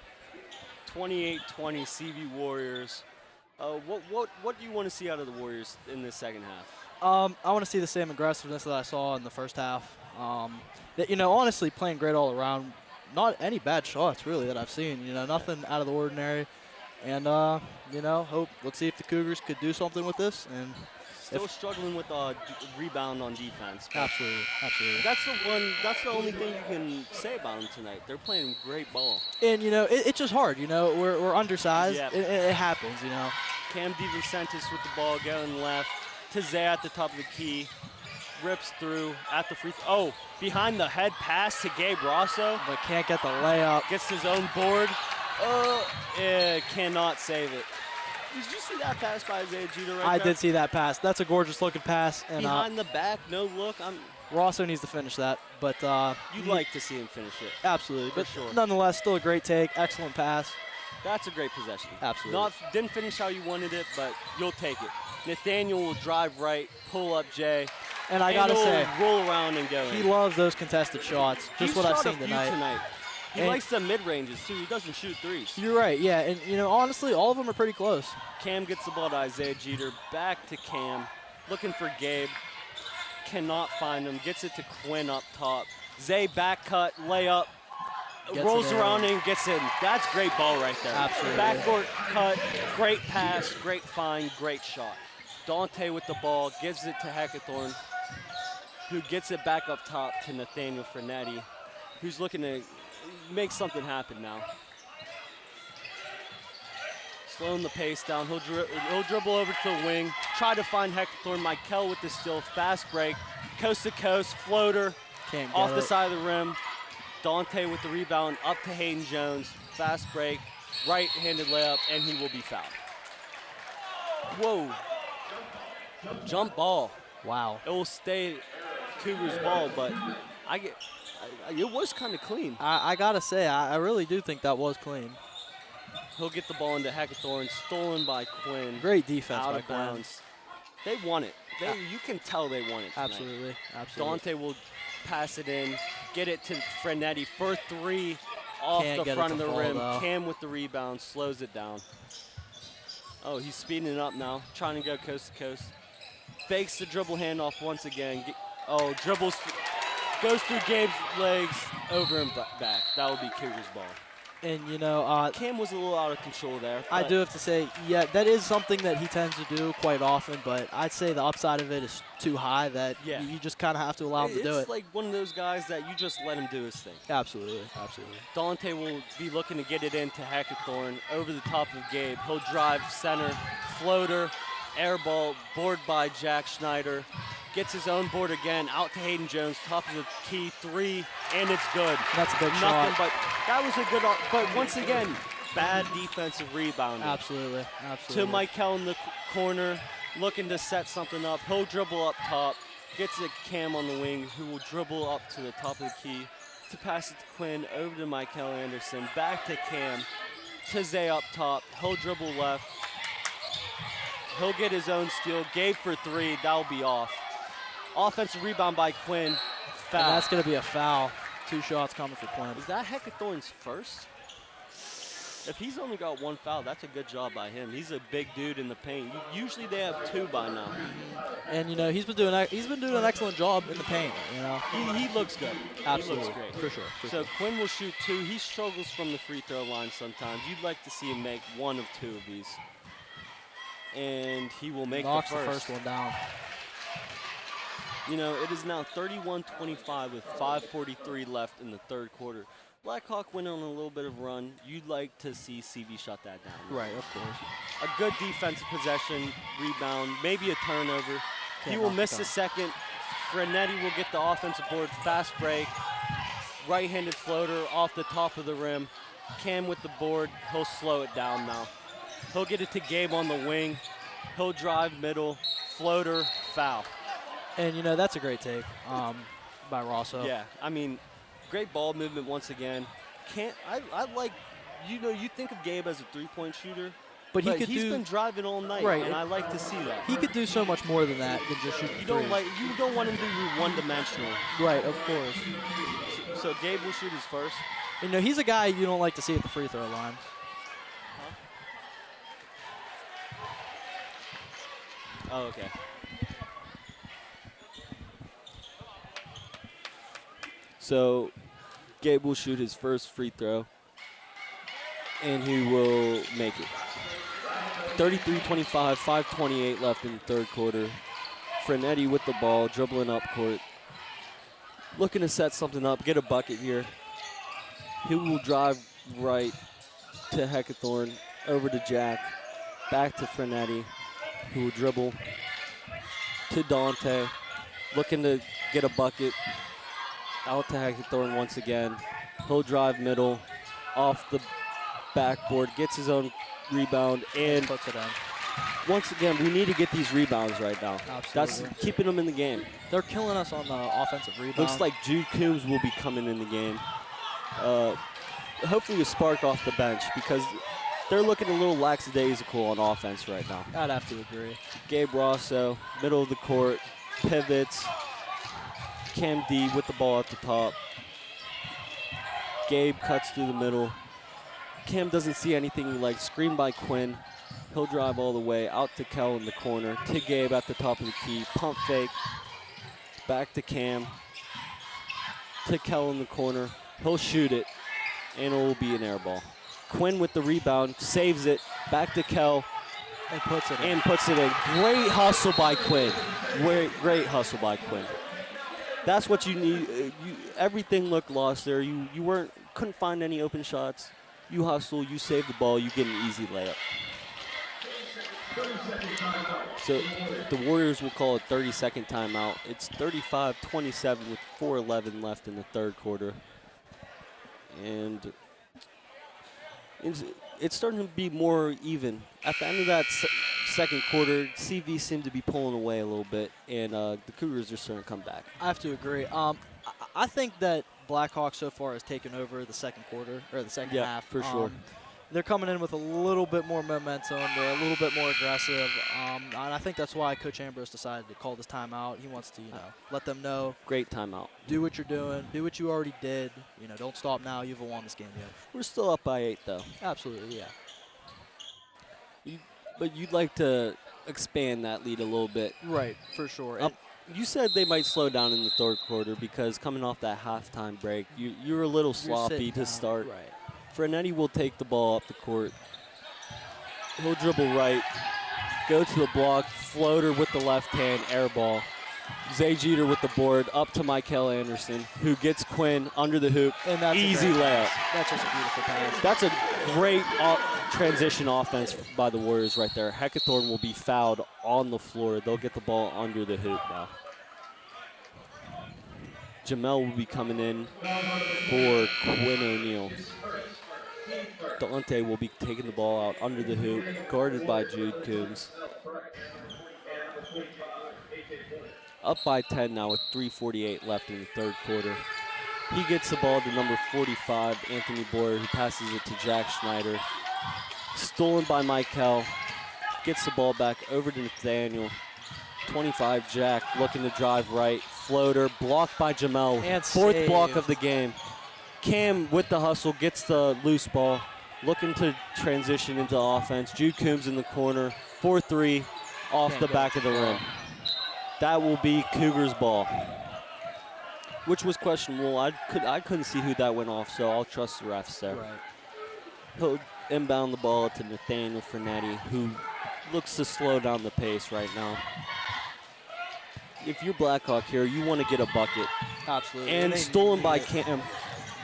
D: 28-20 CV Warriors. What do you want to see out of the Warriors in this second half?
C: I want to see the same aggressiveness that I saw in the first half. Honestly, playing great all around. Not any bad shots really that I've seen. Nothing out of the ordinary. And let's see if the Cougars could do something with this. And
D: Still struggling with rebound on defense.
C: absolutely.
D: That's the only thing you can say about them tonight. They're playing great ball.
C: And it's just hard. We're undersized.
D: Yep.
C: It happens.
D: Cam DeVincentis with the ball going left. Zay at the top of the key. Rips through at the free throw. Oh, behind the head pass to Gabe Rosso.
C: But can't get the layup.
D: Gets his own board. Cannot save it. Did you see that pass by Isaiah Jeter right
C: I
D: there?
C: did see that pass. That's a gorgeous looking pass. And
D: Behind the back, no look.
C: Rosso needs to finish that. But
D: You'd like to see him finish it.
C: absolutely.
D: For
C: But
D: sure.
C: nonetheless, still a great take. Excellent pass.
D: That's a great possession.
C: Absolutely.
D: Didn't finish how you wanted it, but you'll take it. Nathaniel will drive right, pull up Jay.
C: And I gotta
D: he'll
C: say,
D: roll around and go
C: he
D: in.
C: loves those contested shots. Just
D: He's
C: what I've
D: shot
C: seen
D: a few
C: tonight.
D: He
C: And-
D: likes the mid-ranges, too. He doesn't shoot threes.
C: You're right. Yeah. And honestly, all of them are pretty close.
D: Cam gets the ball to Isaiah Jeter. Back to Cam. Looking for Gabe. Cannot find him. Gets it to Quinn up top. Zay back cut, layup.
C: Gets
D: Rolls
C: it in.
D: around and gets in. That's great ball right there.
C: Absolutely.
D: Backcourt cut, great pass, great find, great shot. Dante with the ball, gives it to Heckathorn, who gets it back up top to Nathaniel Frenetti, who's looking to make something happen now. Slowing the pace down. He'll dribble over to the wing, try to find Heckathorn. Michael with the steal, fast break, coast to coast, floater,
C: Can't get
D: off the
C: it.
D: side of the rim. Dante with the rebound, up to Hayden Jones, fast break, right-handed layup, and he will be fouled. Whoa. Jump ball.
C: Wow.
D: It will stay Cougars ball, but it was kind of clean.
C: I gotta say, I really do think that was clean.
D: He'll get the ball into Heckathorn, stolen by Quinn.
C: Great defense
D: out
C: by
D: of
C: Quinn.
D: bounds. They want it. You can tell they want it tonight.
C: Absolutely.
D: Dante will pass it in, get it to Frenetti for three off
C: Can't
D: the
C: get it
D: front of
C: to
D: the
C: fall,
D: rim.
C: though.
D: Cam with the rebound, slows it down. Oh, he's speeding it up now, trying to go coast to coast. Fakes the dribble handoff once again. Dribbles, goes through Gabe's legs, over and back. That will be Cougars ball.
C: And
D: Cam was a little out of control there.
C: I
D: but
C: do have to say, yeah, that is something that he tends to do quite often, but I'd say the upside of it is too high that
D: Yeah.
C: you just kind of have to allow him to do
D: It's
C: it.
D: like one of those guys that you just let him do his thing.
C: Absolutely.
D: Dante will be looking to get it into Heckathorn over the top of Gabe. He'll drive center, floater, air ball, board by Jack Schneider. Gets his own board again, out to Hayden Jones, top of the key, three, and it's good.
C: That's a big
D: Nothing
C: shot.
D: but that was a good, but once again, bad defensive rebounding.
C: Absolutely.
D: To Michael in the corner, looking to set something up. He'll dribble up top, gets it Cam on the wing, who will dribble up to the top of the key to pass it to Quinn, over to Michael Anderson, back to Cam, to Zay up top. He'll dribble left. He'll get his own steal. Gabe for three, that'll be off. Offensive rebound by Quinn. Foul.
C: And that's going to be a foul. 2 shots coming for Quinn.
D: Is that Heckathorn's first? If he's only got 1 foul, that's a good job by him. He's a big dude in the paint. Usually they have 2 by now.
C: And he's been doing an excellent job in the paint.
D: He looks good.
C: Absolutely.
D: He looks great.
C: For sure.
D: So Quinn will shoot 2. He struggles from the free throw line sometimes. You'd like to see him make 1 of 2 of these. And he will make
C: Knocks
D: the
C: first one down.
D: It is now 31-25 with 5:43 left in the third quarter. Blackhawk went on a little bit of run. You'd like to see CV shut that down.
C: Right, of course.
D: A good defensive possession, rebound, maybe a turnover. He will
C: knock
D: miss
C: it
D: the
C: down.
D: second. Frenetti will get the offensive board, fast break, right-handed floater off the top of the rim. Cam with the board, he'll slow it down now. He'll get it to Gabe on the wing. He'll drive middle, floater, foul.
C: And that's a great take by Rosso.
D: Yeah, I mean, great ball movement once again. I like, you think of Gabe as a three-point shooter,
C: But
D: he's been driving all night,
C: Right.
D: and I like to see that.
C: He could do so much more than that than just shoot
D: You
C: threes.
D: don't want him to be one-dimensional.
C: Right, of course.
D: So Gabe will shoot his first.
C: You know, he's a guy you don't like to see at the free throw line.
D: Oh, okay. So Gabe will shoot his first free throw, and he will make it. 33-25, 5:28 left in the third quarter. Frenetti with the ball, dribbling up court. Looking to set something up, get a bucket here. He will drive right to Heckathorn, over to Jack, back to Frenetti, who will dribble to Dante. Looking to get a bucket, out to Heckathorn once again. He'll drive middle, off the backboard, gets his own rebound, and
C: Puts it in.
D: once again, we need to get these rebounds right now.
C: Absolutely.
D: That's keeping them in the game.
C: They're killing us on the offensive rebound.
D: Looks like Jude Coombs will be coming in the game. Hopefully a spark off the bench because they're looking a little lackadaisical on offense right now.
C: I'd have to agree.
D: Gabe Rosso, middle of the court, pivots. Cam D with the ball at the top. Gabe cuts through the middle. Cam doesn't see anything like screen by Quinn. He'll drive all the way out to Kel in the corner, to Gabe at the top of the key. Pump fake, back to Cam, to Kel in the corner. He'll shoot it, and it will be an air ball. Quinn with the rebound, saves it, back to Kel,
C: And puts it in.
D: and puts it in. Great hustle by Quinn. Great hustle by Quinn. That's what you need. Everything looked lost there. You couldn't find any open shots. You hustle, you save the ball, you get an easy layup. So the Warriors will call a 30-second timeout. It's 35-27 with 4:11 left in the third quarter. And it's starting to be more even. At the end of that second quarter, CV seemed to be pulling away a little bit, and the Cougars are starting to come back.
C: I have to agree. I think that Blackhawk so far has taken over the second quarter, or the second half.
D: For sure.
C: They're coming in with a little bit more momentum. They're a little bit more aggressive. And I think that's why Coach Ambrose decided to call this timeout. He wants to, let them know.
D: Great timeout.
C: Do what you're doing. Do what you already did. Don't stop now. You haven't won this game yet.
D: We're still up by 8, though.
C: Absolutely, yeah.
D: But you'd like to expand that lead a little bit.
C: Right, for sure.
D: You said they might slow down in the third quarter because coming off that halftime break, you were a little sloppy to start.
C: Right.
D: Frenetti will take the ball up the court. He'll dribble right, go to the block, floater with the left hand, air ball. Zay Jeter with the board, up to Michael Anderson, who gets Quinn under the hoop.
C: And that's
D: easy layup.
C: That's just a beautiful pass.
D: That's a great transition offense by the Warriors right there. Heckathorn will be fouled on the floor. They'll get the ball under the hoop now. Jamel will be coming in for Quinn O'Neal. Dante will be taking the ball out under the hoop, guarded by Jude Coombs. Up by 10 now with 3:48 left in the third quarter. He gets the ball to number 45, Anthony Boyer, who passes it to Jack Schneider. Stolen by Michael. Gets the ball back over to Nathaniel. 25, Jack looking to drive right. Floater, blocked by Jamel.
C: And
D: fourth
C: saved.
D: block of the game. Cam with the hustle gets the loose ball. Looking to transition into offense. Jude Coombs in the corner. 4-3 off the back of the rim. That will be Cougars ball, which was questionable. I couldn't see who that went off, so I'll trust the refs there.
C: Right.
D: He'll inbound the ball to Nathaniel Frenetti, who looks to slow down the pace right now. If you're Blackhawk here, you want to get a bucket.
C: Absolutely.
D: And stolen by Cam,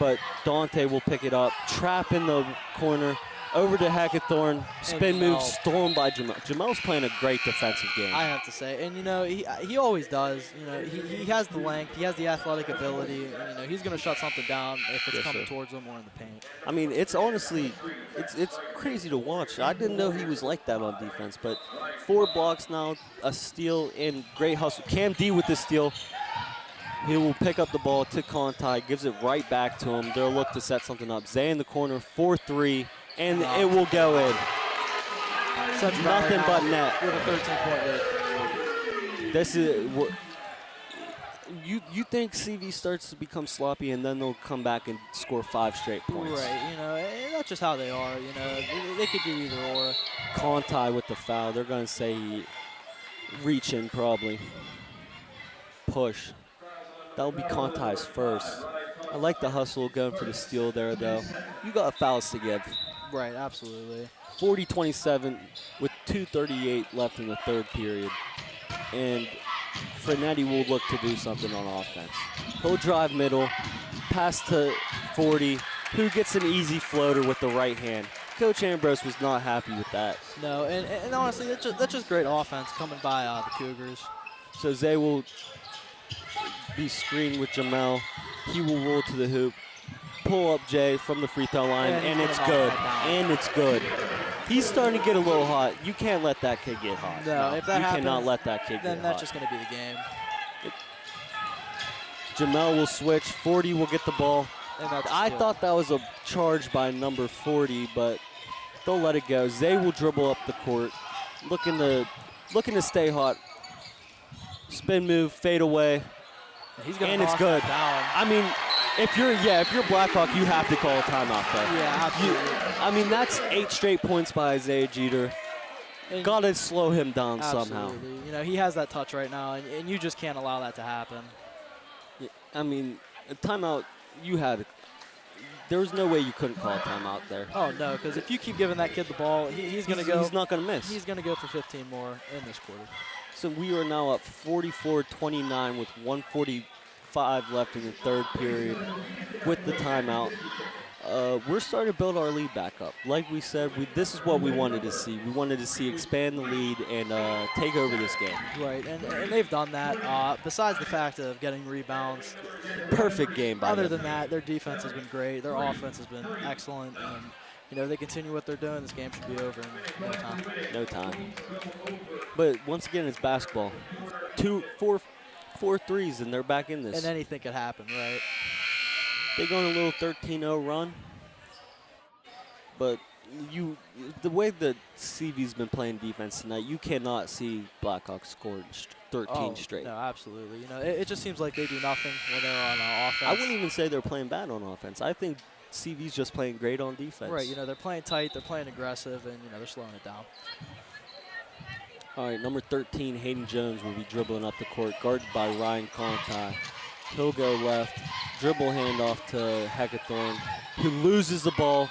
D: but Dante will pick it up. Trap in the corner. Over to Heckathorn, spin move, stolen by Jamel. Jamel's playing a great defensive game.
C: I have to say, and he always does. He has the length, he has the athletic ability. And, he's going to shut something down if it's coming towards him or in the paint.
D: I mean, it's honestly, it's crazy to watch. I didn't know he was like that on defense, but 4 blocks now, a steal, and great hustle. Cam D with the steal. He will pick up the ball to Conti, gives it right back to him. They'll look to set something up. Zay in the corner, 4-3. And it will go in. Nothing but net.
C: With a 13-point lead.
D: This is, You think CV starts to become sloppy and then they'll come back and score 5 straight points.
C: Right, that's just how they are. They could do either or.
D: Conti with the foul. They're going to say he reaching probably. Push. That'll be Conti's first. I like the hustle going for the steal there, though. You got fouls to give.
C: Right, absolutely.
D: 40-27 with 2:38 left in the third period. And Frenetti will look to do something on offense. He'll drive middle, pass to 40, who gets an easy floater with the right hand. Coach Ambrose was not happy with that.
C: No, and honestly, that's just great offense coming by the Cougars.
D: So Zay will be screened with Jamel. He will roll to the hoop, pull up Jay from the free throw line, and it's good. And it's good. He's starting to get a little hot. You can't let that kid get hot.
C: No, if that happens,
D: you cannot let that kid get hot.
C: Then that's just going to be the game.
D: Jamel will switch. 40 will get the ball. I thought that was a charge by number 40, but they'll let it go. Zay will dribble up the court, looking to stay hot. Spin move, fade away, and it's good. I mean, if you're Blackhawk, you have to call a timeout there.
C: Yeah, absolutely.
D: That's 8 straight points by Isaiah Jeter. Got to slow him down somehow.
C: He has that touch right now, and you just can't allow that to happen.
D: I mean, a timeout, there was no way you couldn't call a timeout there.
C: Oh, no, because if you keep giving that kid the ball, he's going to go.
D: He's not going to miss.
C: He's going to go for 15 more in this quarter.
D: So we are now up 44-29 with 1:45 left in the third period with the timeout. We're starting to build our lead back up. Like we said, this is what we wanted to see. We wanted to see expand the lead and take over this game.
C: Right, and they've done that. Besides the fact of getting rebounds.
D: Perfect game by them.
C: Other than that, their defense has been great. Their offense has been excellent. And, they continue what they're doing. This game should be over in no time.
D: No time. But once again, it's basketball. 4 threes, and they're back in this.
C: And anything could happen, right?
D: They go on a little 13-0 run. But the way that CV's been playing defense tonight, you cannot see Blackhawks score 13 straight.
C: No, absolutely. It just seems like they do nothing when they're on offense.
D: I wouldn't even say they're playing bad on offense. I think CV's just playing great on defense.
C: Right, they're playing tight, they're playing aggressive, and, they're slowing it down.
D: All right, number 13, Hayden Jones will be dribbling up the court, guarded by Ryan Conti. He'll go left, dribble handoff to Heckathorn, who loses the ball.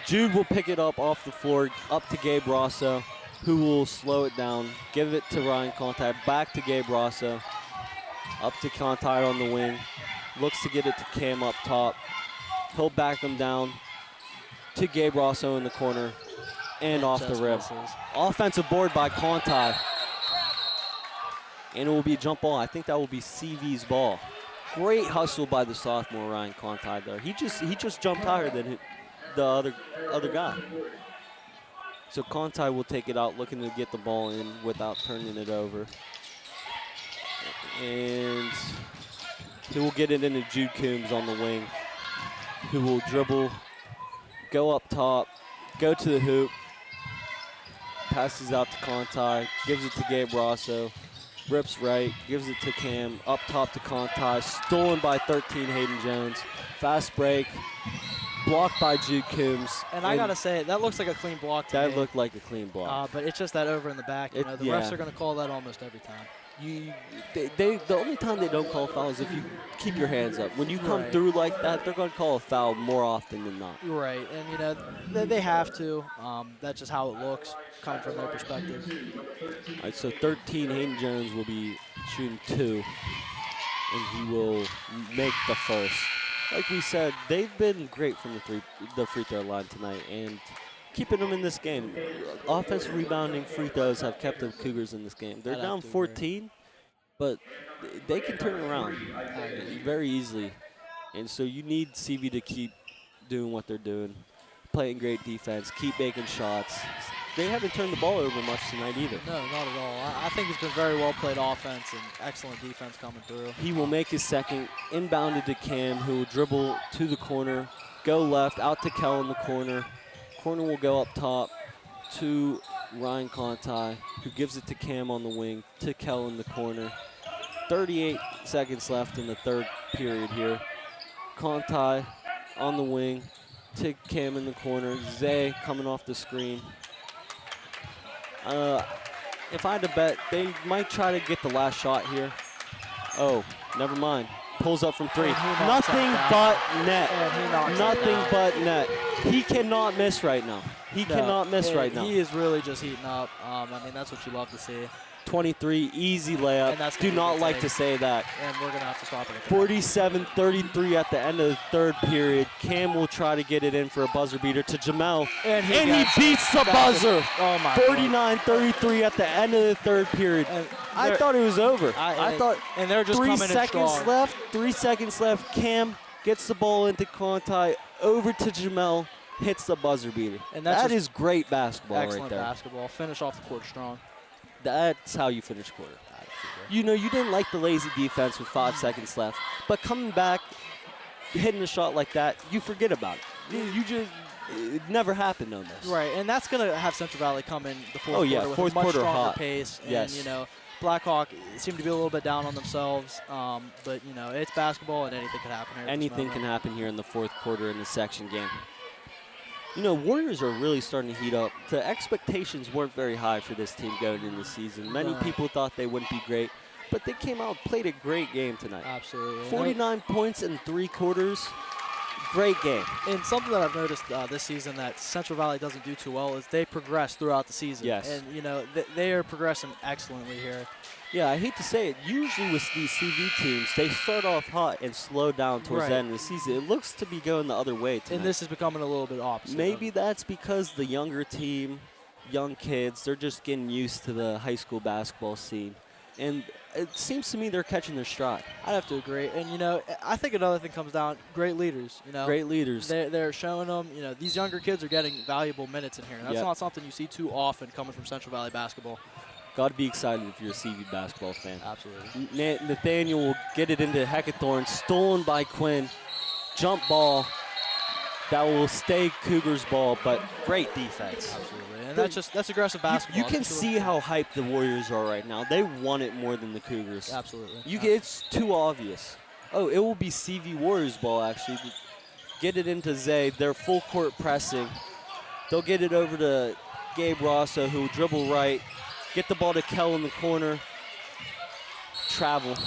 D: Jude will pick it up off the floor, up to Gabe Rosso, who will slow it down, give it to Ryan Conti, back to Gabe Rosso, up to Conti on the wing. Looks to get it to Cam up top. He'll back him down to Gabe Rosso in the corner and off the rim. Offensive board by Conti. And it will be a jump ball. I think that will be CV's ball. Great hustle by the sophomore Ryan Conti there. He just jumped higher than the other guy. So Conti will take it out, looking to get the ball in without turning it over. And he will get it into Jude Coombs on the wing, who will dribble, go up top, go to the hoop, passes out to Conti, gives it to Gabe Rosso, rips right, gives it to Cam, up top to Conti, stolen by 13 Hayden Jones, fast break, blocked by Jude Coombs.
C: And I got to say, that looks like a clean block to me.
D: That looked like a clean block.
C: But it's just that over in the back. The refs are going to call that almost every time.
D: The only time they don't call a foul is if you keep your hands up. When you come through like that, they're going to call a foul more often than not.
C: Right, and they have to. That's just how it looks, coming from their perspective.
D: All right, so 13, Hayden Jones will be shooting 2, and he will make the first. Like we said, they've been great from the free throw line tonight, and keeping them in this game. Offensive rebounding free throws have kept the Cougars in this game. They're down 14, but they can turn it around very easily. And so you need CV to keep doing what they're doing, playing great defense, keep making shots. They haven't turned the ball over much tonight either.
C: No, not at all. I think it's been very well played offense and excellent defense coming through.
D: He will make his second, inbounded to Cam, who will dribble to the corner, go left, out to Kel in the corner. Corner will go up top to Ryan Conti, who gives it to Cam on the wing, to Kel in the corner. 38 seconds left in the third period here. Conti on the wing to Cam in the corner. Zay coming off the screen. If I had to bet, they might try to get the last shot here. Oh, never mind. Pulls up from three. Nothing but net. Nothing but net. He cannot miss right now. He cannot miss right now.
C: He is really just heating up. I mean, that's what you love to see.
D: 23, easy layup. Do not like to say that.
C: And we're going to have to stop it.
D: 47-33 at the end of the third period. Cam will try to get it in for a buzzer beater to Jamel. And he beats the buzzer.
C: Oh, my
D: 49-33 at the end of the third period. I thought it was over. I thought
C: and they're just
D: 3 seconds left. 3 seconds left. Cam gets the ball into Conti, over to Jamel, hits the buzzer beater. And that is great basketball right there.
C: Excellent basketball. Finish off the court strong.
D: That's how you finish quarter. You know, you didn't like the lazy defense with 5 seconds left, but coming back, hitting a shot like that, you forget about it. You just, it never happened on this.
C: Right, and that's going to have Central Valley come in the fourth quarter with
D: fourth
C: a much
D: quarter
C: stronger
D: hot.
C: pace. And,
D: yes.
C: you know, Blackhawk seem to be a little bit down on themselves, but, you know, it's basketball and anything can happen here.
D: Anything can happen here in the fourth quarter in the section game. You know, Warriors are really starting to heat up. The expectations weren't very high for this team going into the season. Many people thought they wouldn't be great, but they came out and played a great game tonight.
C: Absolutely.
D: 49 points in 3 quarters. Great game.
C: And something that I've noticed this season that Central Valley doesn't do too well is they progress throughout the season.
D: Yes.
C: And, you know, they are progressing excellently here.
D: Yeah, I hate to say it. Usually with these CV teams, they start off hot and slow down towards the end of the season. It looks to be going the other way tonight.
C: And this is becoming a little bit opposite.
D: Maybe that's because the younger team, young kids, they're just getting used to the high school basketball scene. And it seems to me they're catching their stride.
C: I'd have to agree. And, you know, I think another thing comes down, great leaders. You know,
D: great leaders.
C: They're showing them, you know, these younger kids are getting valuable minutes in here. And that's not something you see too often coming from Central Valley basketball.
D: Got to be excited if you're a CV basketball fan.
C: Absolutely.
D: Nathaniel will get it into Heckathorn, stolen by Quinn. Jump ball. That will stay Cougars ball, but great defense.
C: Absolutely. And that's aggressive basketball.
D: You can see how hyped the Warriors are right now. They want it more than the Cougars.
C: Absolutely.
D: It's too obvious. Oh, it will be CV Warriors ball, actually. Get it into Zay. They're full court pressing. They'll get it over to Gabe Rosso, who will dribble right. Get the ball to Kel in the corner. Travel.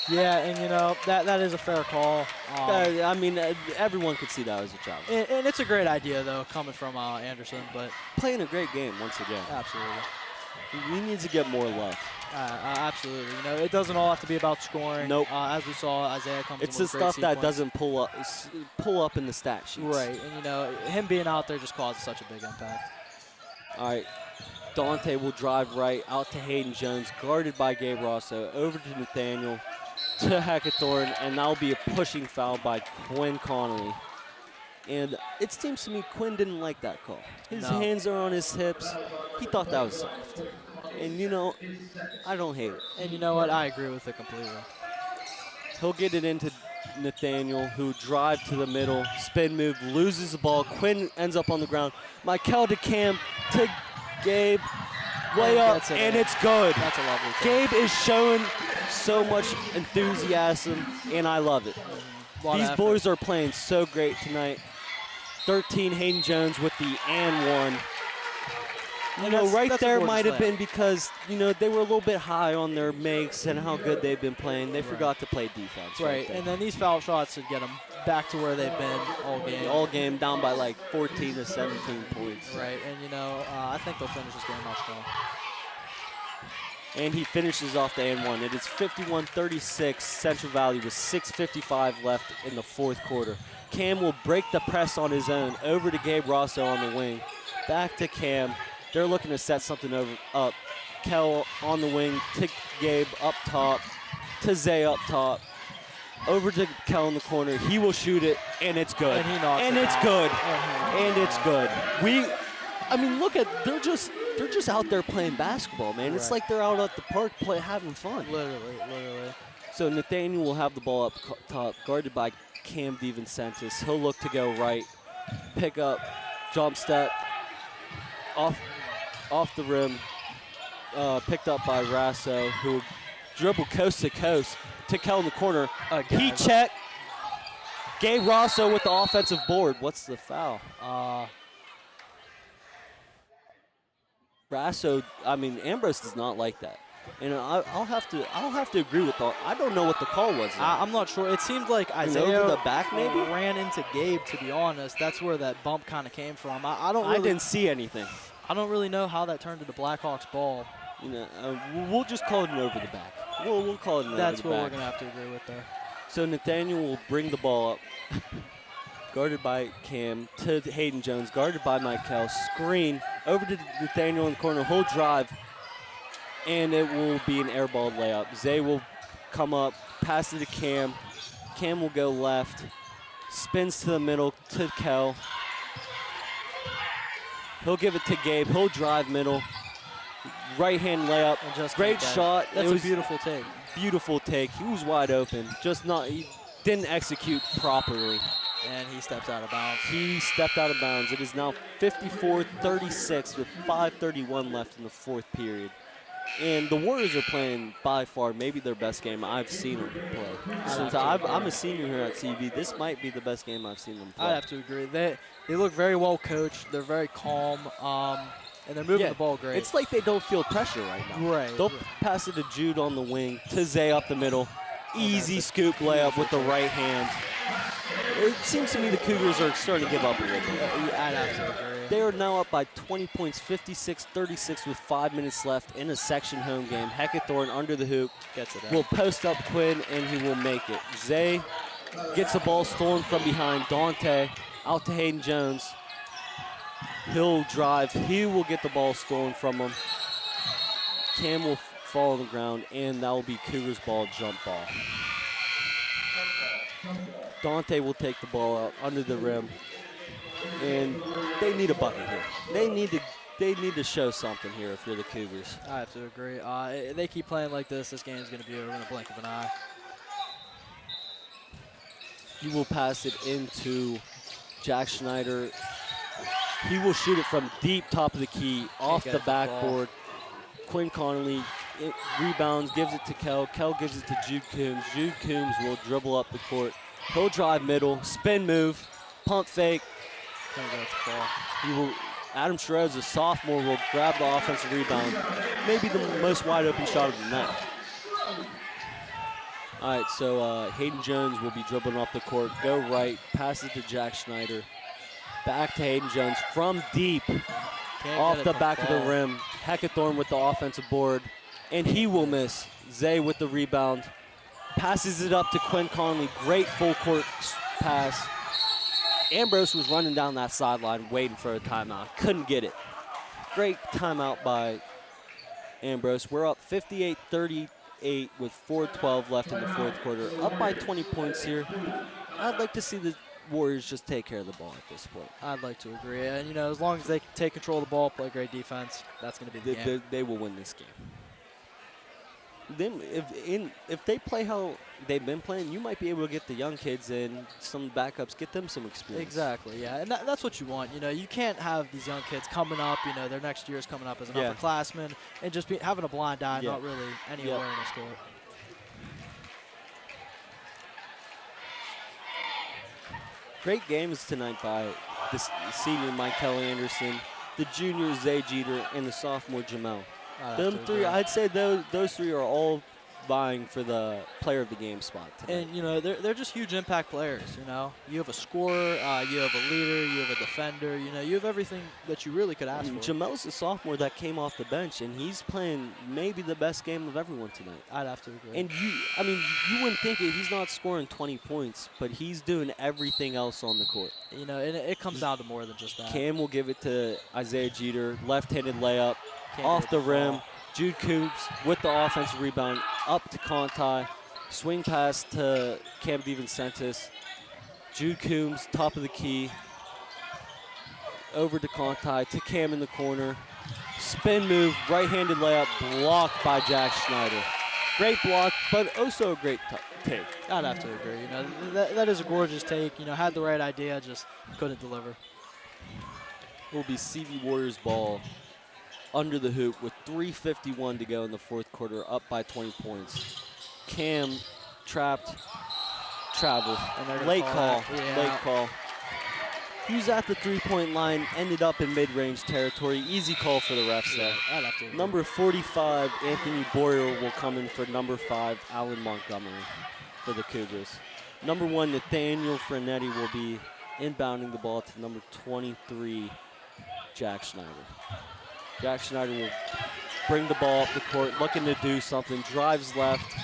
C: Yeah, and, you know, that is a fair call.
D: I mean, everyone could see that as a travel.
C: And it's a great idea, though, coming from Anderson. But
D: playing a great game once again.
C: Absolutely.
D: We need to get more love.
C: Absolutely. You know, it doesn't all have to be about scoring.
D: Nope.
C: As we saw, Isaiah comes
D: It's
C: in
D: the
C: with
D: stuff
C: great
D: that
C: sequence.
D: doesn't pull up in the stat sheets.
C: Right, and, you know, him being out there just causes such a big impact.
D: All right. Dante will drive right out to Hayden Jones, guarded by Gabe Rosso, over to Nathaniel, to Heckathorn, and that'll be a pushing foul by Quinn Connolly. And it seems to me Quinn didn't like that call. His hands are on his hips. He thought that was soft. And, you know, I don't hate it.
C: And you know what? I agree with it completely.
D: He'll get it into Nathaniel, who drive to the middle, spin move, loses the ball. Quinn ends up on the ground. Michael to Cam to Gabe, way up, and it's good.
C: That's a lovely thing.
D: Gabe is showing so much enthusiasm, and I love it. These boys are playing so great tonight. 13, Hayden Jones with the and one. You know, right there might have been because, you know, they were a little bit high on their makes and how good they've been playing. They forgot to play defense.
C: Right, and then these foul shots would get them back to where they've been all game.
D: All game, down by like 14 to 17 points.
C: Right, and, you know, I think they'll finish this game out strong.
D: And he finishes off the and one. It is 51-36, Central Valley with 6:55 left in the fourth quarter. Cam will break the press on his own, over to Gabe Rosso on the wing. Back to Cam. They're looking to set something up. Kel on the wing to Gabe up top, to Zay up top. Over to Kel in the corner. He will shoot it, and it's good.
C: And he knocks
D: and
C: it
D: it's
C: out.
D: good. And it's good. I mean, look at, they're just out there playing basketball, man. It's like they're out at the park having fun.
C: Literally.
D: So Nathaniel will have the ball up top, guarded by Cam DeVincentis. He'll look to go right, pick up, jump step, off the rim, picked up by Rasso, who dribble coast to coast. Tikel in the corner.
C: Again.
D: Heat check. Gabe Rosso with the offensive board. What's the foul? Ambrose does not like that. And I'll have to agree with that. I don't know what the call was.
C: I'm not sure. It seemed like Isaiah
D: over the back maybe
C: ran into Gabe. To be honest, that's where that bump kind of came from. I
D: didn't see anything.
C: I don't really know how that turned into Blackhawks ball.
D: We'll just call it an over the back. We'll call it an over the back.
C: That's what we're gonna have to agree with there.
D: So Nathaniel will bring the ball up, guarded by Cam to Hayden Jones, guarded by Michael. Screen over to Nathaniel in the corner. He'll drive. And it will be an airball layup. Zay will come up, pass it to Cam. Cam will go left, spins to the middle to Kel. He'll give it to Gabe. He'll drive middle. Right-hand layup. Great shot.
C: That's a beautiful take.
D: Beautiful take. He was wide open. He didn't execute properly.
C: And he steps out of bounds.
D: He stepped out of bounds. It is now 54-36 with 5:31 left in the fourth period. And the Warriors are playing by far maybe their best game I've seen them play. Since I'm a senior here at CV, this might be the best game I've seen them play.
C: I'd have to agree. They look very well coached. They're very calm, and they're moving the ball great.
D: It's like they don't feel pressure right now.
C: Right.
D: They'll pass it to Jude on the wing, to Zay up the middle. Easy scoop layup with the right hand. It seems to me the Cougars are starting to give up a little bit.
C: I'd have to agree.
D: They are now up by 20 points, 56-36 with 5 minutes left in a section home game. Heckathorn under the hoop.
C: Gets it out.
D: Will post up Quinn, and he will make it. Zay gets the ball stolen from behind. Dante out to Hayden Jones. He'll drive. He will get the ball stolen from him. Cam will fall on the ground, and that will be Cougars ball, jump ball. Dante will take the ball out under the rim. And they need a bucket here. They need to show something here if you're the Cougars.
C: I have to agree. They keep playing like this game's going to be over in a blink of an eye.
D: He will pass it into Jack Schneider. He will shoot it from deep top of the key, off the backboard. Quinn Connolly rebounds, gives it to Kel. Kel gives it to Jude Coombs. Jude Coombs will dribble up the court. He'll drive middle, spin move, pump fake. Adam Schroeds, a sophomore, will grab the offensive rebound. Maybe the most wide open shot of the night. All right, so Hayden Jones will be dribbling up the court. Go right, pass it to Jack Schneider. Back to Hayden Jones from deep, off the back of the rim. Heckathorn with the offensive board, and he will miss. Zay with the rebound. Passes it up to Quinn Conley. Great full court pass. Ambrose was running down that sideline waiting for a timeout. Couldn't get it. Great timeout by Ambrose. We're up 58-38 with 4:12 left in the fourth quarter. Up by 20 points here. I'd like to see the Warriors just take care of the ball at this point.
C: I'd like to agree. And, as long as they take control of the ball, play great defense, that's going to be the game.
D: They will win this game. Then if they play how they've been playing, you might be able to get the young kids and some backups, get them some experience.
C: Exactly, yeah, and that's what you want. You can't have these young kids coming up. Their next year is coming up as an upperclassman, and just having a blind eye, not really any awareness to it.
D: Great games tonight by the senior Michael Anderson, the junior Zay Jeter, and the sophomore Jamel. Them three, I'd say those three are all vying for the player of the game spot tonight.
C: And, they're just huge impact players, You have a scorer, you have a leader, you have a defender, you have everything that you really could ask for.
D: Jamel's a sophomore that came off the bench, and he's playing maybe the best game of everyone tonight.
C: I'd have to agree.
D: And you wouldn't think it. He's not scoring 20 points, but he's doing everything else on the court.
C: And it comes down to more than just that.
D: Cam will give it to Isaiah Jeter, left-handed layup, off the rim. Jude Coombs with the offensive rebound, up to Conti. Swing pass to Cam DeVincentis. Jude Coombs, top of the key. Over to Conti, to Cam in the corner. Spin move, right-handed layup, blocked by Jack Schneider. Great block, but also a great take.
C: I'd have to agree. That is a gorgeous take. Had the right idea, just couldn't deliver.
D: It will be CV Warriors ball under the hoop with 3:51 to go in the fourth quarter, up by 20 points. Cam trapped, travel, late call, late call. He was at the three-point line, ended up in mid-range territory. Easy call for the refs there.
C: I'd have to
D: Number 45, Anthony Boyer, will come in for number 5, Alan Montgomery for the Cougars. Number 1, Nathaniel Frenetti will be inbounding the ball to number 23, Jack Schneider. Jack Schneider will bring the ball up the court, looking to do something, drives left,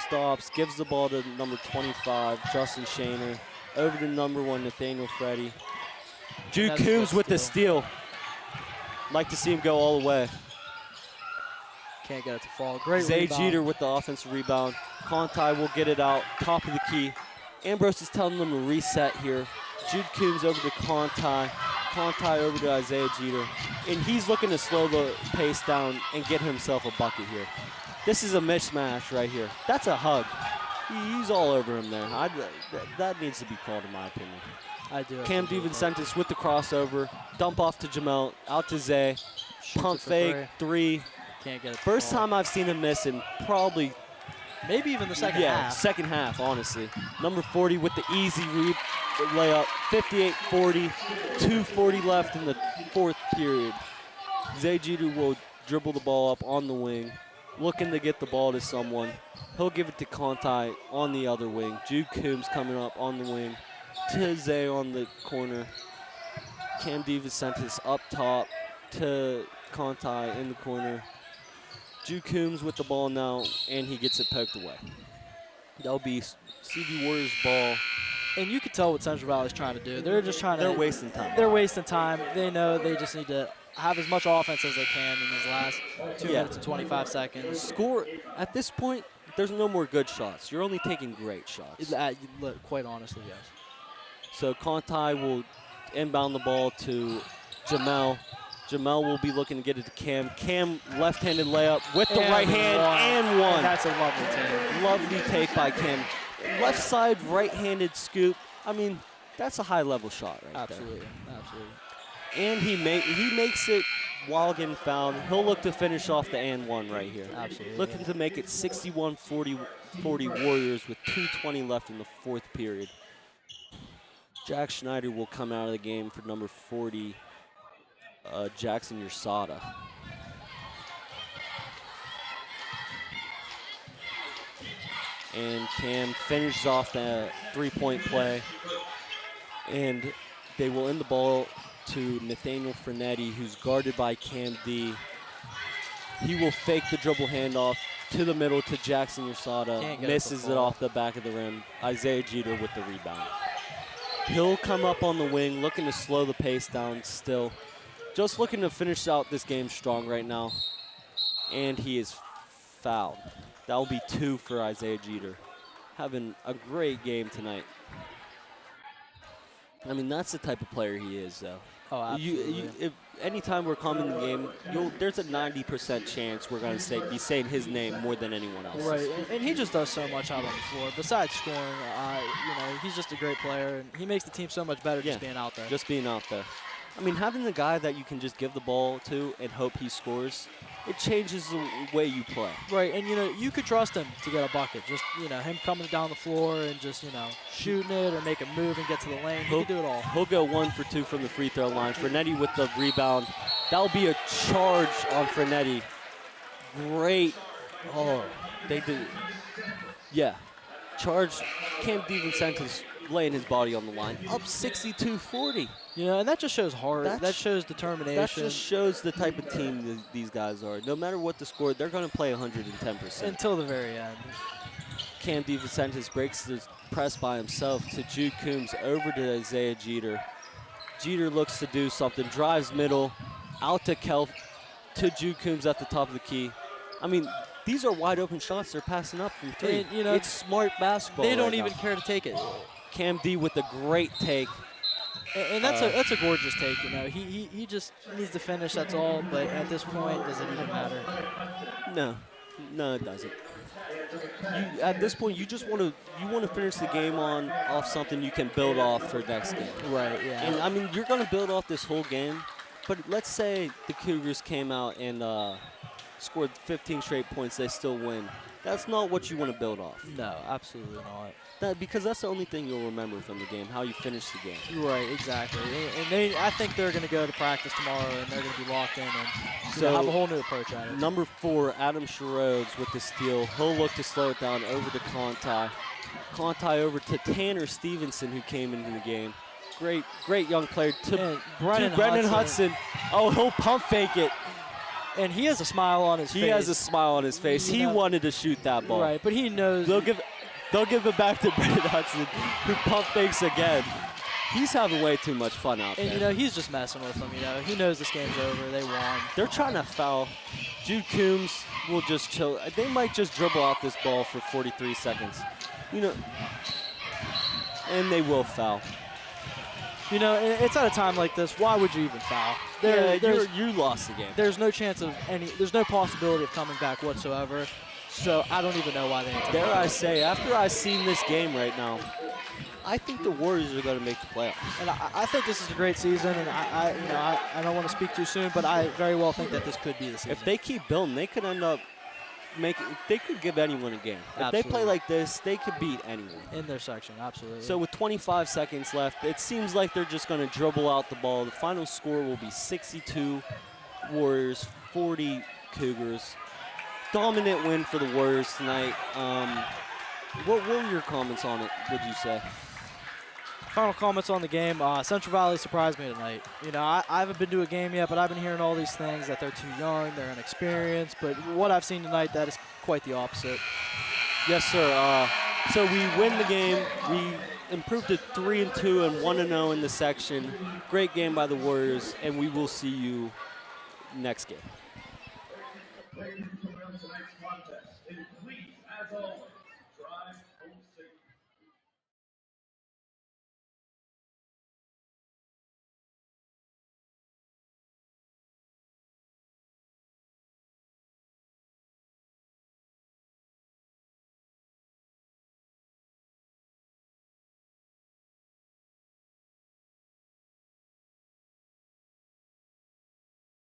D: stops, gives the ball to number 25, Justin Shaner. Over to number 1, Nathaniel Freddy. Jude Coombs with the steal. Like to see him go all the way.
C: Can't get it to fall. Great
D: Zay
C: rebound.
D: Jeter with the offensive rebound. Conti will get it out, top of the key. Ambrose is telling them to reset here. Jude Coombs over to Conti. Conti over to Isaiah Jeter. And he's looking to slow the pace down and get himself a bucket here. This is a mismatch right here. That's a hug. He's all over him there. That needs to be called, in my opinion.
C: I do.
D: Cam DiVincentis with the crossover. Dump off to Jamel. Out to Zay. Pump fake. Three.
C: Can't get it.
D: First time I've seen him miss in probably.
C: Maybe even the second half.
D: Second half, honestly. Number 40 with the easy layup. 58-40. 2:40 left in the fourth period. Zay Jeter will dribble the ball up on the wing. Looking to get the ball to someone. He'll give it to Conti on the other wing. Jude Coombs coming up on the wing. To Zay on the corner. Cam DiVincentis up top to Conti in the corner. Jude Coombs with the ball now, and he gets it poked away. That'll be CB Warriors ball.
C: And you can tell what Central Valley's trying to do. They're just trying to.
D: They're wasting time.
C: They're wasting time. They know they just need to have as much offense as they can in these last 2 minutes and 25 seconds.
D: Score at this point. There's no more good shots. You're only taking great shots.
C: Quite honestly, yes.
D: So Conti will inbound the ball to Jamel. Jamel will be looking to get it to Cam. Cam left-handed layup with the right hand and one.
C: And that's a lovely take.
D: Lovely take by Cam. Left side right-handed scoop. I mean, that's a high-level shot right there.
C: Absolutely.
D: And he makes it while getting fouled. He'll look to finish off the and one right here.
C: Absolutely.
D: Looking to make it 61-40 Warriors with 2:20 left in the fourth period. Jack Schneider will come out of the game for number 40, Jackson Ursada. And Cam finishes off the three-point play. And they will end the ball to Nathaniel Frenetti, who's guarded by Cam D. He will fake the dribble handoff to the middle to Jackson Ursada. Misses it off the back of the rim. Isaiah Jeter with the rebound. He'll come up on the wing, looking to slow the pace down still. Just looking to finish out this game strong right now. And he is fouled. That will be 2 for Isaiah Jeter. Having a great game tonight. I mean, that's the type of player he is, though.
C: Oh, absolutely.
D: If anytime we're coming in the game, there's a 90% chance we're going to be saying his name more than anyone else.
C: Right, and he just does so much out on the floor. Besides scoring, he's just a great player, and he makes the team so much better just being out there.
D: Just being out there. I mean, having the guy that you can just give the ball to and hope he scores, it changes the way you play.
C: Right, and, you could trust him to get a bucket. Just, him coming down the floor and just, shooting it or make a move and get to the lane. He can do it all.
D: He'll go 1 for 2 from the free throw line. Frenetti with the rebound. That'll be a charge on Frenetti. Great. Oh, they did. Yeah. Charge. Cam DiVincentis laying his body on the line. Up 62-40.
C: And that just shows heart. That shows determination.
D: That just shows the type of team these guys are. No matter what the score, they're going to play 110%.
C: Until the very end.
D: Cam DiVincentis breaks the press by himself to Jude Coombs over to Isaiah Jeter. Jeter looks to do something, drives middle, out to Kelf, to Jude Coombs at the top of the key. I mean, these are wide open shots they're passing up from three.
C: And,
D: it's smart basketball.
C: They don't even care to take it.
D: Cam D with a great take.
C: And that's a gorgeous take, He just needs to finish, that's all. But at this point, does it even matter?
D: No, it doesn't. At this point, you just want to finish the game off something you can build off for next game.
C: Right. Yeah.
D: And I mean, you're going to build off this whole game. But let's say the Cougars came out and scored 15 straight points, they still win. That's not what you want to build off.
C: No, absolutely not.
D: Because that's the only thing you'll remember from the game, how you finish the game.
C: Right, exactly. And I think they're going to go to practice tomorrow, and they're going to be locked in and have a whole new approach at it.
D: Number 4, Adam Sherrodes with the steal. He'll look to slow it down over to Conti. Conti over to Tanner Stevenson, who came into the game. Great young player. To Brennan Hudson. Oh, he'll pump fake it.
C: And he has a smile on his face.
D: He has a smile on his face. He wanted to shoot that ball.
C: Right, but he knows.
D: They'll give it back to Brennan Hudson, who pump fakes again. He's having way too much fun out there.
C: And, he's just messing with them, He knows this game's over. They won.
D: They're trying to foul. Jude Coombs will just chill. They might just dribble out this ball for 43 seconds. And they will foul.
C: It's at a time like this. Why would you even foul?
D: You lost the game.
C: There's no chance of there's no possibility of coming back whatsoever. So I don't even know why they.
D: Dare I say, after I've seen this game right now, I think the Warriors are going to make the playoffs.
C: And I think this is a great season, and I don't want to speak too soon, but I very well think that this could be the season.
D: If they keep building, they could end up they could give anyone a game. If they play like this, they could beat anyone.
C: In their section, absolutely.
D: So with 25 seconds left, it seems like they're just going to dribble out the ball. The final score will be 62 Warriors, 40 Cougars. Dominant win for the Warriors tonight. What were your comments on it, would you say?
C: Final comments on the game. Central Valley surprised me tonight. I haven't been to a game yet, but I've been hearing all these things that they're too young, they're inexperienced. But what I've seen tonight, that is quite the opposite.
D: Yes, sir. So we win the game. We improved to 3-2 and 1-0 in the section. Great game by the Warriors, and we will see you next game.